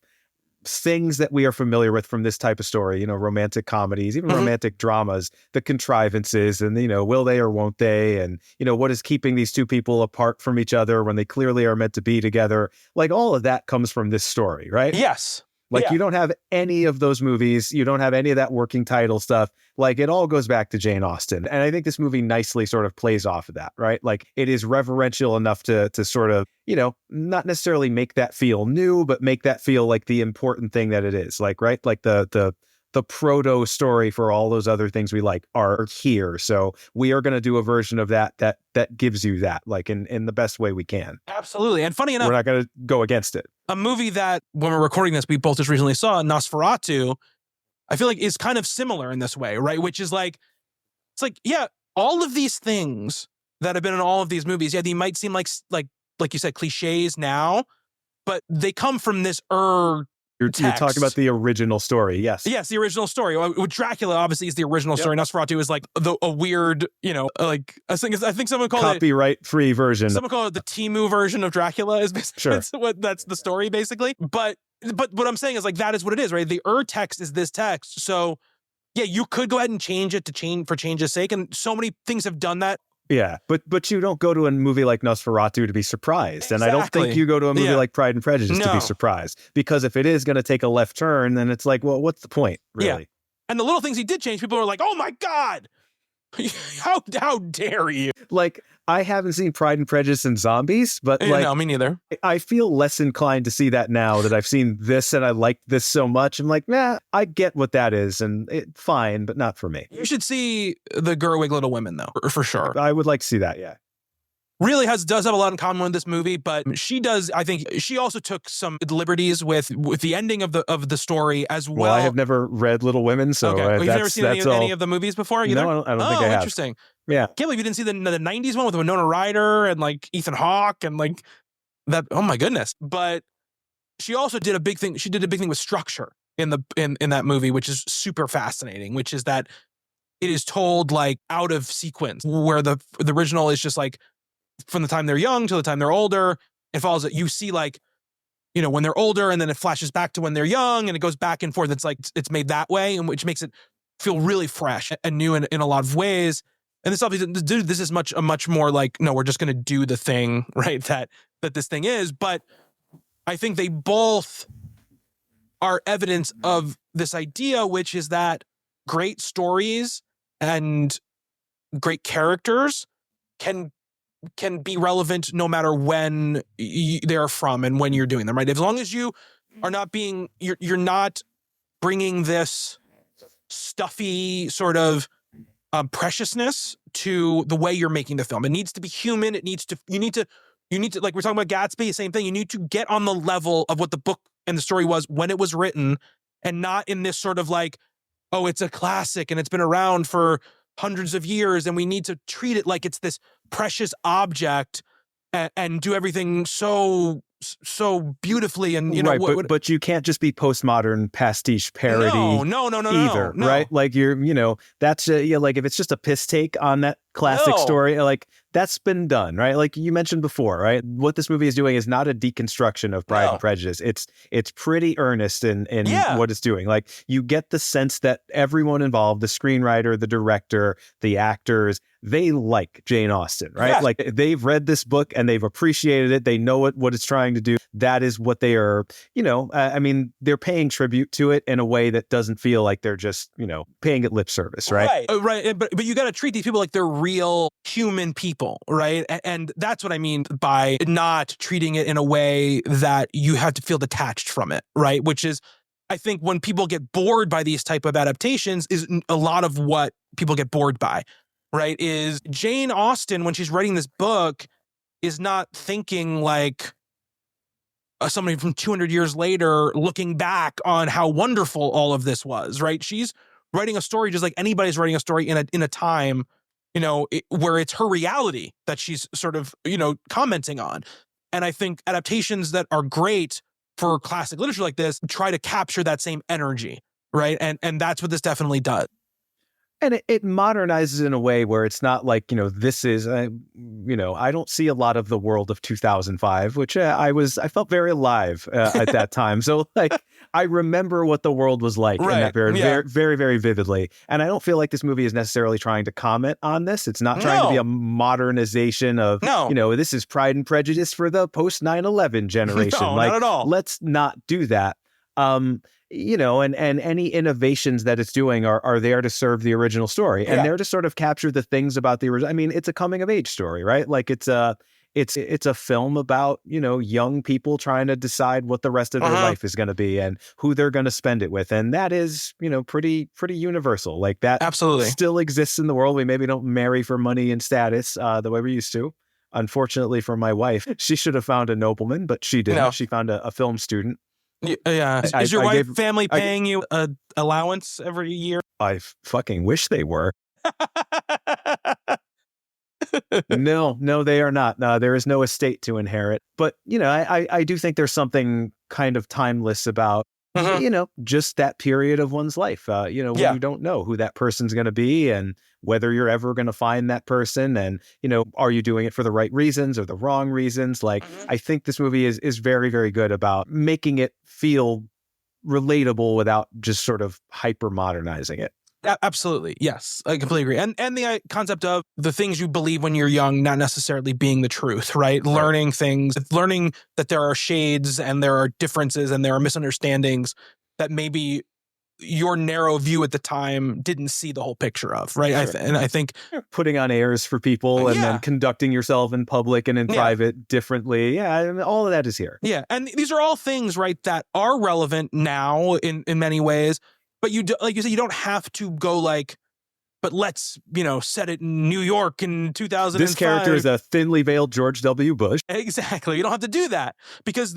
things that we are familiar with from this type of story, romantic comedies, even romantic dramas, the contrivances and, will they or won't they? And, what is keeping these two people apart from each other when they clearly are meant to be together? Like all of that comes from this story, right? Yes. Like you don't have any of those movies. You don't have any of that working title stuff. Like it all goes back to Jane Austen. And I think this movie nicely sort of plays off of that, right? Like it is reverential enough to sort of, not necessarily make that feel new, but make that feel like the important thing that it is. Like, right? Like the proto story for all those other things we like are here. So we are going to do a version of that gives you that, like in the best way we can. Absolutely. And funny enough, we're not going to go against it. A movie that when we're recording this, we both just recently saw, Nosferatu, I feel like is kind of similar in this way, right? Which is like, it's like, yeah, all of these things that have been in all of these movies, yeah, they might seem like you said, cliches now, but they come from this You're talking about the original story, yes. Yes, the original story. Dracula obviously is the original story. Nosferatu is like a weird, like I think someone called copyright-free version. Someone called it the Temu version of Dracula. Is basically that's the story basically. But what I'm saying is like that is what it is, right? The text is this text. So yeah, you could go ahead and change it for change's sake, and so many things have done that. Yeah, but you don't go to a movie like Nosferatu to be surprised. Exactly. And I don't think you go to a movie like Pride and Prejudice to be surprised. Because if it is going to take a left turn, then it's like, well, what's the point, really? Yeah. And the little things he did change, people are like, oh my God, how dare you? Like, I haven't seen Pride and Prejudice and Zombies, but no, me neither. I feel less inclined to see that now that I've seen this and I like this so much. I'm like, nah, I get what that is and fine, but not for me. You should see the Gerwig Little Women though, for sure. I would like to see that, yeah. Really does have a lot in common with this movie, but she does. I think she also took some liberties with the ending of the story as well. Well, I have never read Little Women, so you've never seen any of the movies before either? No, I don't think I have. Interesting. Yeah, can't believe you didn't see the 90s one with Winona Ryder and like Ethan Hawke and like that. Oh my goodness! But she also did a big thing. She did a big thing with structure in that movie, which is super fascinating. Which is that it is told like out of sequence, where the original is just like, from the time they're young to the time they're older, it follows it. You see like, when they're older and then it flashes back to when they're young and it goes back and forth. It's like, it's made that way, and which makes it feel really fresh and new in a lot of ways. And this obviously, this is a much more like, no, we're just going to do the thing, right? That this thing is. But I think they both are evidence of this idea, which is that great stories and great characters can be relevant no matter when they're from and when you're doing them, right? As long as you are not you're not bringing this stuffy sort of preciousness to the way you're making the film. It needs to be human. You need to, like we're talking about Gatsby, same thing. You need to get on the level of what the book and the story was when it was written, and not in this sort of like, oh, it's a classic and it's been around for hundreds of years, and we need to treat it like it's this precious object and do everything so beautifully. And right, but you can't just be postmodern pastiche parody. No, either, right? Like that's like if it's just a piss take on that classic story, like that's been done, right? Like you mentioned before, right? What this movie is doing is not a deconstruction of Pride and Prejudice. It's pretty earnest in what it's doing. Like you get the sense that everyone involved, the screenwriter, the director, the actors, they like Jane Austen, right? Yeah. Like they've read this book and they've appreciated it. They know what it's trying trying to do. That is what they are, I mean, they're paying tribute to it in a way that doesn't feel like they're just, paying it lip service, right? Right. But you got to treat these people like they're real human people, right? And that's what I mean by not treating it in a way that you have to feel detached from it, right? Which is, I think when people get bored by these type of adaptations is a lot of what people get bored by, right? Is Jane Austen, when she's writing this book, is not thinking like somebody from 200 years later looking back on how wonderful all of this was, right? She's writing a story just like anybody's writing a story in a time, where it's her reality that she's sort of, commenting on. And I think adaptations that are great for classic literature like this try to capture that same energy, right? And that's what this definitely does. And it modernizes in a way where it's not like, this is, I don't see a lot of the world of 2005, which I felt very alive at that time. So like, I remember what the world was like in that period very, very, very vividly. And I don't feel like this movie is necessarily trying to comment on this. It's not trying to be a modernization of, this is Pride and Prejudice for the post 9/11 generation. No, not at all. Let's not do that. And any innovations that it's doing are there to serve the original story and there to sort of capture the things about the original. I mean, it's a coming of age story, right? Like it's a film about, young people trying to decide what the rest of their life is going to be and who they're going to spend it with. And that is, pretty universal. Like that absolutely still exists in the world. We maybe don't marry for money and status the way we used to. Unfortunately for my wife, she should have found a nobleman, but she didn't. She found a film student. Yeah. Is your family paying you an allowance every year? I fucking wish they were. No, they are not. No, there is no estate to inherit. But, I do think there's something kind of timeless about, just that period of one's life, when you don't know who that person's going to be and whether you're ever going to find that person. And, are you doing it for the right reasons or the wrong reasons? Like, I think this movie is very, very good about making it feel relatable without just sort of hyper modernizing it. Absolutely. Yes, I completely agree. And the concept of the things you believe when you're young, not necessarily being the truth, right? Learning things, learning that there are shades and there are differences and there are misunderstandings that maybe your narrow view at the time didn't see the whole picture of, right? I think putting on airs for people and then conducting yourself in public and in private differently. Yeah, I mean, all of that is here. Yeah, and these are all things, right, that are relevant now in many ways. But like you said, you don't have to go like, but let's, set it in New York in 2005. This character is a thinly veiled George W. Bush. Exactly. You don't have to do that because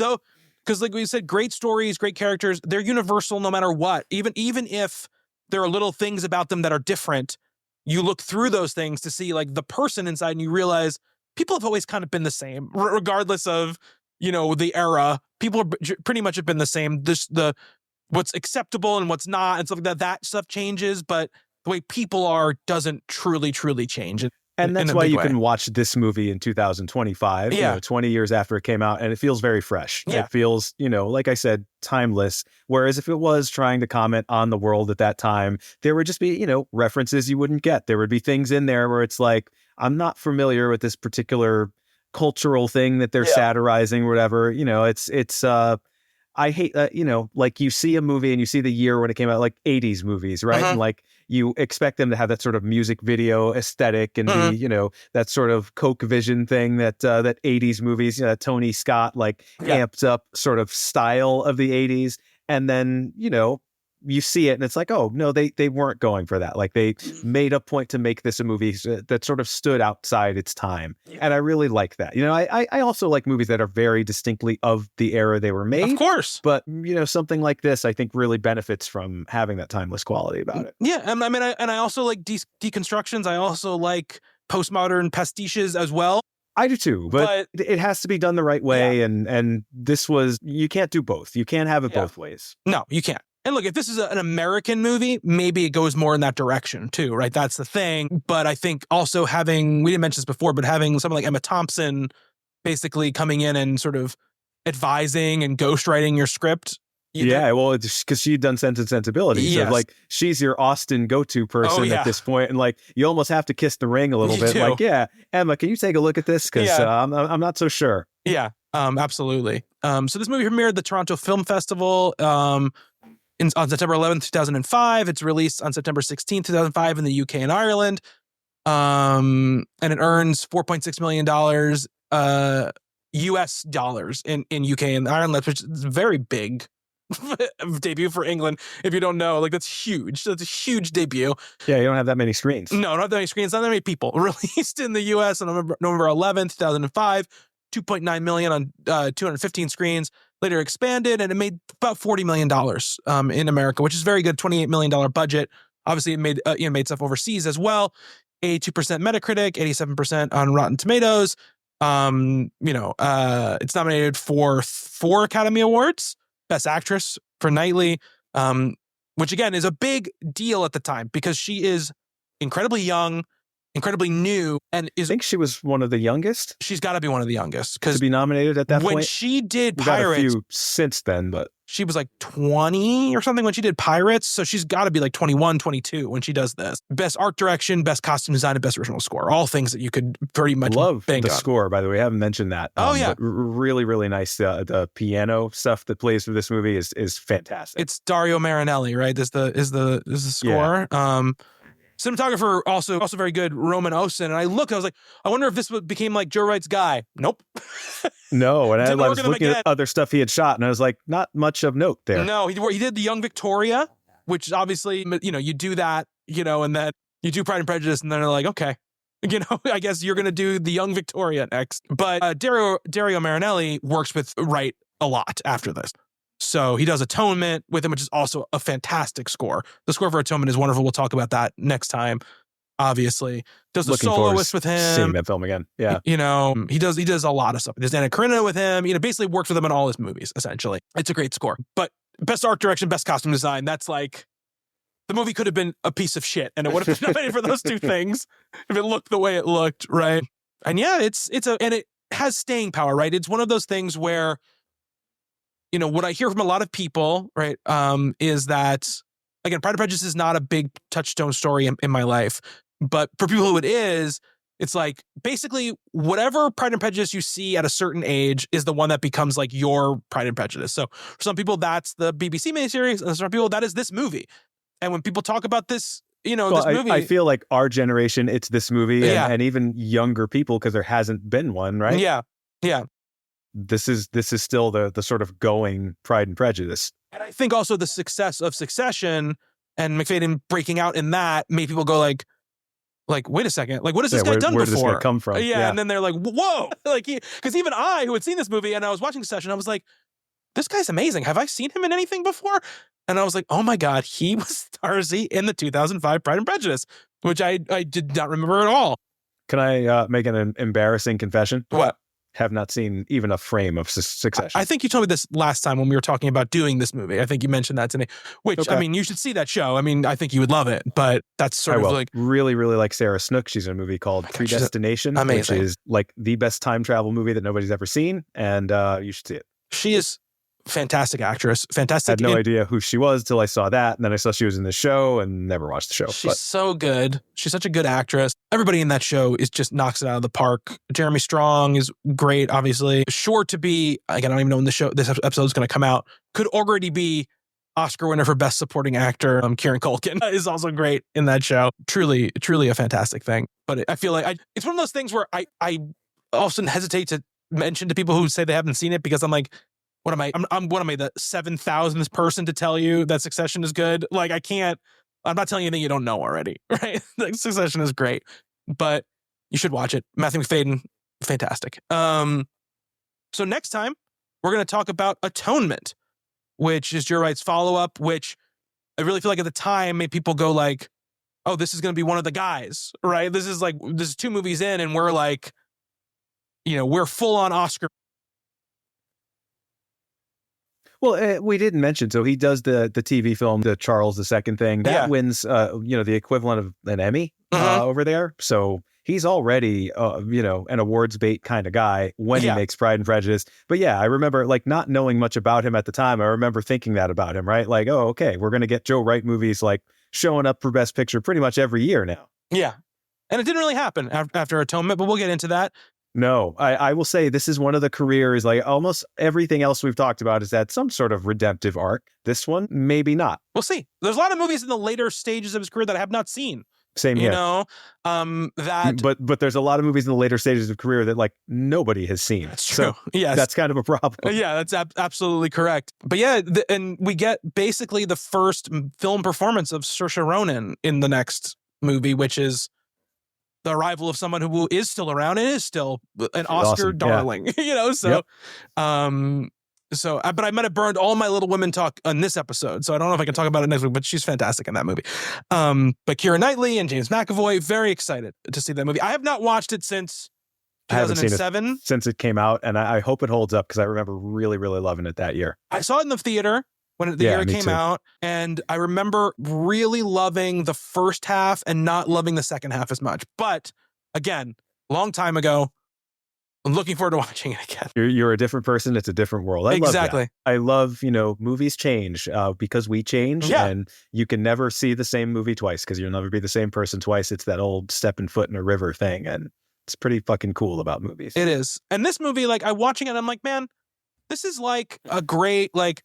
like we said, great stories, great characters, they're universal no matter what. Even if there are little things about them that are different, you look through those things to see like the person inside and you realize people have always kind of been the same, regardless of, the era. People pretty much have been the same. What's acceptable and what's not and stuff like that. That stuff changes, but the way people are doesn't truly change. And that's why you can watch this movie in 2025, 20 years after it came out, and it feels very fresh. Yeah. It feels, like I said, timeless. Whereas if it was trying to comment on the world at that time, there would just be, references you wouldn't get. There would be things in there where it's like, I'm not familiar with this particular cultural thing that they're satirizing or whatever. I hate that, like you see a movie and you see the year when it came out, like 80s movies, right? And like you expect them to have that sort of music video aesthetic and be, that sort of Coke Vision thing that 80s movies, Tony Scott, like amped up sort of style of the 80s. And then, you see it and it's like, oh, no, they weren't going for that. Like they made a point to make this a movie that sort of stood outside its time. And I really like that. I also like movies that are very distinctly of the era they were made. Of course. But, something like this, I think really benefits from having that timeless quality about it. Yeah. I mean, I also like deconstructions. I also like postmodern pastiches as well. I do too, but it has to be done the right way. And this you can't do both. You can't have it both ways. No, you can't. And look, if this is an American movie, maybe it goes more in that direction too, right? That's the thing. But I think also we didn't mention this before, but having someone like Emma Thompson basically coming in and sort of advising and ghostwriting your script. Well, it's because she'd done Sense and Sensibility. Yes. So like she's your Austen go-to person at this point. And like you almost have to kiss the ring a little bit. Like, Emma, can you take a look at this? Because I'm not so sure. Yeah. Absolutely. So this movie premiered at the Toronto Film Festival on September 11th, 2005. It's released on September 16th, 2005 in the UK and Ireland. And it earns $4.6 million US dollars in UK and Ireland, which is very big debut for England. If you don't know, like, that's huge. That's a huge debut. Yeah, you don't have that many screens. No, not that many screens, not that many people. Released in the US on November 11th, 2005, 2.9 million on 215 screens. Later expanded, and it made about $40 million in America, which is very good. $28 million budget. Obviously, it made stuff overseas as well. 82% Metacritic, 87% on Rotten Tomatoes. It's nominated for 4 Academy Awards. Best Actress for Knightley, which again is a big deal at the time because she is incredibly young, incredibly new, and I think she was one of the youngest. She's got to be one of the youngest because to be nominated at that point. When she did We've Pirates, got a few since then, but she was like 20 or something when she did Pirates. So she's got to be like 21, 22 when she does this. Best art direction, best costume design, and best original score. All things that you could pretty much love bank the on. score, by the way. I haven't mentioned that. Oh, yeah. But really, really nice. The piano stuff that plays for this movie is fantastic. It's Dario Marinelli, right? Is the score. Yeah. Cinematographer also very good, Roman Osen. And I was like, I wonder if this became like Joe Wright's guy. Nope. No, and I was looking again. at other stuff he had shot, and I was like, not much of note there. No, he did The Young Victoria, which obviously, you do that, and then you do Pride and Prejudice, and then they're like, okay, I guess you're going to do The Young Victoria next. But Dario Marinelli works with Wright a lot after this. So he does Atonement with him, which is also a fantastic score. The score for Atonement is wonderful. We'll talk about that next time. Obviously, does the soloist with him. Seeing that film again, yeah. He does a lot of stuff. There's Anna Karenina with him. Basically works with him in all his movies. Essentially, it's a great score. But best art direction, best costume design. That's like the movie could have been a piece of shit, and it would have been nominated for those two things if it looked the way it looked, right? And yeah, and it has staying power, right? It's one of those things where, what I hear from a lot of people, right, is that, again, Pride and Prejudice is not a big touchstone story in my life. But for people who it is, it's like basically whatever Pride and Prejudice you see at a certain age is the one that becomes like your Pride and Prejudice. So for some people, that's the BBC miniseries, and for some people, that is this movie. And when people talk about this, this movie, I feel like our generation, it's this movie, and even younger people, because there hasn't been one, right? Yeah, yeah. This is still the sort of going Pride and Prejudice. And I think also the success of Succession and Macfadyen breaking out in that made people go like, wait a second, like, what has this guy done before? Where did this guy come from? Yeah, and then they're like, whoa, like, because even I, who had seen this movie and I was watching Succession, I was like, this guy's amazing. Have I seen him in anything before? And I was like, oh my God, he was Darcy in the 2005 Pride and Prejudice, which I did not remember at all. Can I make an embarrassing confession? What? Have not seen even a frame of Succession. I think you told me this last time when we were talking about doing this movie. I think you mentioned that to me, which, okay. You should see that show. I think you would love it, but that's sort of like... really, really like Sarah Snook. She's in a movie called Predestination, which is like the best time travel movie that nobody's ever seen, and you should see it. She is fantastic actress. Fantastic. I had no idea who she was till I saw that, and then I saw she was in the show and never watched the show. She's so good. She's such a good actress. Everybody in that show just knocks it out of the park. Jeremy Strong is great, obviously. Sure to be, again, I don't even know when this episode is going to come out, could already be Oscar winner for Best Supporting Actor. Kieran Culkin is also great in that show. Truly, truly a fantastic thing. But I feel like it's one of those things where I often hesitate to mention to people who say they haven't seen it because I'm like, what am I, the 7,000th person to tell you that Succession is good? Like, I'm not telling you anything you don't know already, right? Like, Succession is great, but you should watch it. Matthew Macfadyen, fantastic. So next time, we're going to talk about Atonement, which is Joe Wright's follow-up, which I really feel like at the time made people go like, oh, this is going to be one of the guys, right? This is 2 movies in, and we're like, we're full on Oscar. Well, we didn't mention, so he does the TV film, the Charles II thing. That wins, the equivalent of an Emmy over there. So he's already, an awards bait kind of guy when he makes Pride and Prejudice. But yeah, I remember like not knowing much about him at the time. I remember thinking that about him, right? Like, oh, okay, we're going to get Joe Wright movies like showing up for Best Picture pretty much every year now. Yeah. And it didn't really happen after Atonement, but we'll get into that. No, I will say this is one of the careers, like almost everything else we've talked about is at some sort of redemptive arc. This one, maybe not. We'll see. There's a lot of movies in the later stages of his career that I have not seen. Same here. But there's a lot of movies in the later stages of career that like nobody has seen. That's true. So yes. That's kind of a problem. Yeah, that's absolutely correct. But yeah, and we get basically the first film performance of Saoirse Ronan in the next movie, which is the arrival of someone who is still around and is still an Oscar awesome. darling, but I might have burned all my Little Women talk on this episode, so I don't know if I can talk about it next week, but she's fantastic in that movie. But Keira Knightley and James McAvoy, very excited to see that movie. I have not watched it since 2007. Since it came out, and I hope it holds up because I remember really, really loving it that year. I saw it in the theater when the year it came out, and I remember really loving the first half and not loving the second half as much. But again, long time ago, I'm looking forward to watching it again. You're a different person. It's a different world. I love that. I love, movies change because we change, and you can never see the same movie twice because you'll never be the same person twice. It's that old stepping foot in a river thing, and it's pretty fucking cool about movies. It is. And this movie, like, I'm watching it, I'm like, man, this is like a great, like,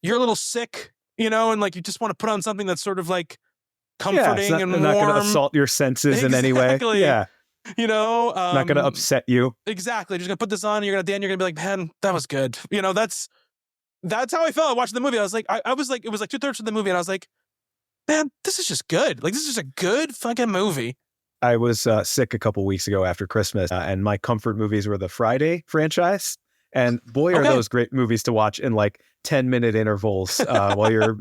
you're a little sick, and like you just want to put on something that's sort of like comforting and warm. Not going to assault your senses in any way. Yeah. Not going to upset you. Exactly. Just going to put this on and you're going to be like, man, that was good. That's how I felt watching the movie. I was like, I was like, it was like 2/3 of the movie and I was like, man, this is just good. Like, this is just a good fucking movie. I was sick a couple weeks ago after Christmas and my comfort movies were the Friday franchise. And boy, are those great movies to watch in like 10-minute intervals while you're,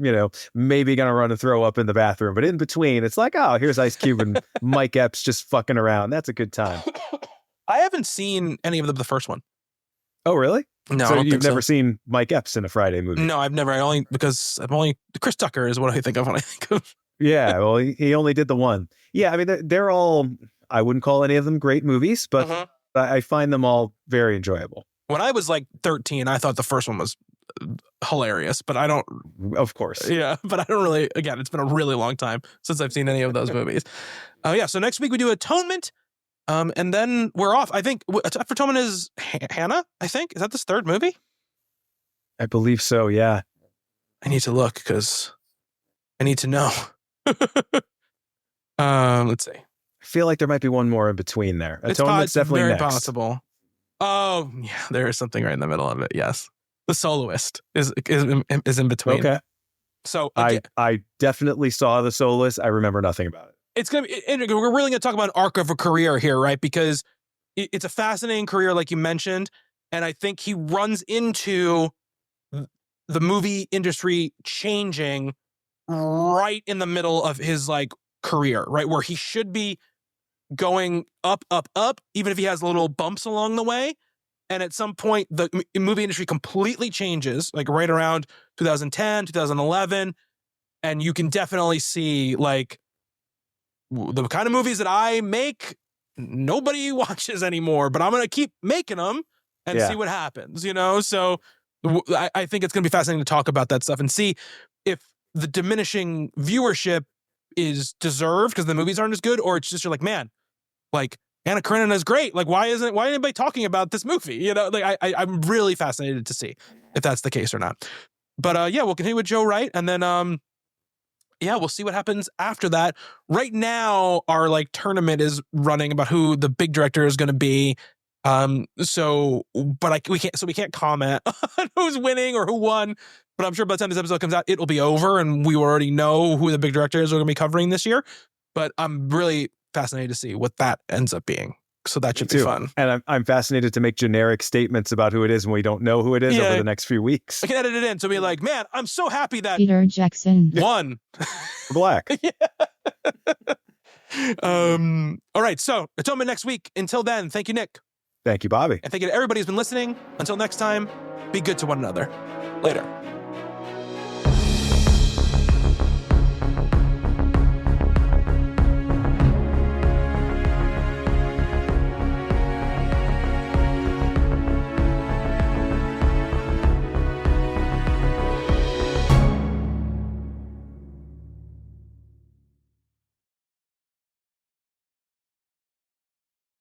maybe going to run and throw up in the bathroom. But in between, it's like, oh, here's Ice Cube and Mike Epps just fucking around. That's a good time. I haven't seen any of the first one. Oh, really? No, so you've never seen Mike Epps in a Friday movie? No, I've never. Chris Tucker is what I think of when I think of. Yeah, well, he only did the one. Yeah, I mean, they're all, I wouldn't call any of them great movies, but I find them all very enjoyable. When I was like 13, I thought the first one was hilarious, but I don't. Of course. Yeah, but I don't really. Again, it's been a really long time since I've seen any of those movies. So next week we do Atonement, and then we're off. I think after Atonement is Hannah. I think is that this third movie? I believe so. Yeah. I need to look because I need to know. Let's see. I feel like there might be one more in between there. Atonement's definitely very next. Possible. Oh, yeah, there is something right in the middle of it. Yes. The Soloist is in between. Okay. So I definitely saw The Soloist. I remember nothing about it. It's going to be, and we're really going to talk about an arc of a career here, right? Because it's a fascinating career, like you mentioned. And I think he runs into the movie industry changing right in the middle of his like career, right? Where he should be going up, even if he has little bumps along the way. And at some point, the movie industry completely changes, like right around 2010, 2011. And you can definitely see like the kind of movies that I make, nobody watches anymore, but I'm going to keep making them and see what happens, So I think it's going to be fascinating to talk about that stuff and see if the diminishing viewership is deserved because the movies aren't as good, or it's just you're like, man, like Anna Karenina is great. Like, why isn't anybody talking about this movie? I'm really fascinated to see if that's the case or not. But we'll continue with Joe Wright, and then we'll see what happens after that. Right now, our like tournament is running about who the big director is going to be. We can't comment on who's winning or who won. But I'm sure by the time this episode comes out, it'll be over, and we already know who the big directors are going to be covering this year. But I'm really fascinated to see what that ends up being. So that should be fun. And I'm fascinated to make generic statements about who it is when we don't know who it is over the next few weeks. I can edit it in. So be like, man, I'm so happy that Peter Jackson won. Black. All right. So Atonement next week. Until then, thank you, Nick. Thank you, Bobby. And thank you to everybody who's been listening. Until next time, be good to one another. Later.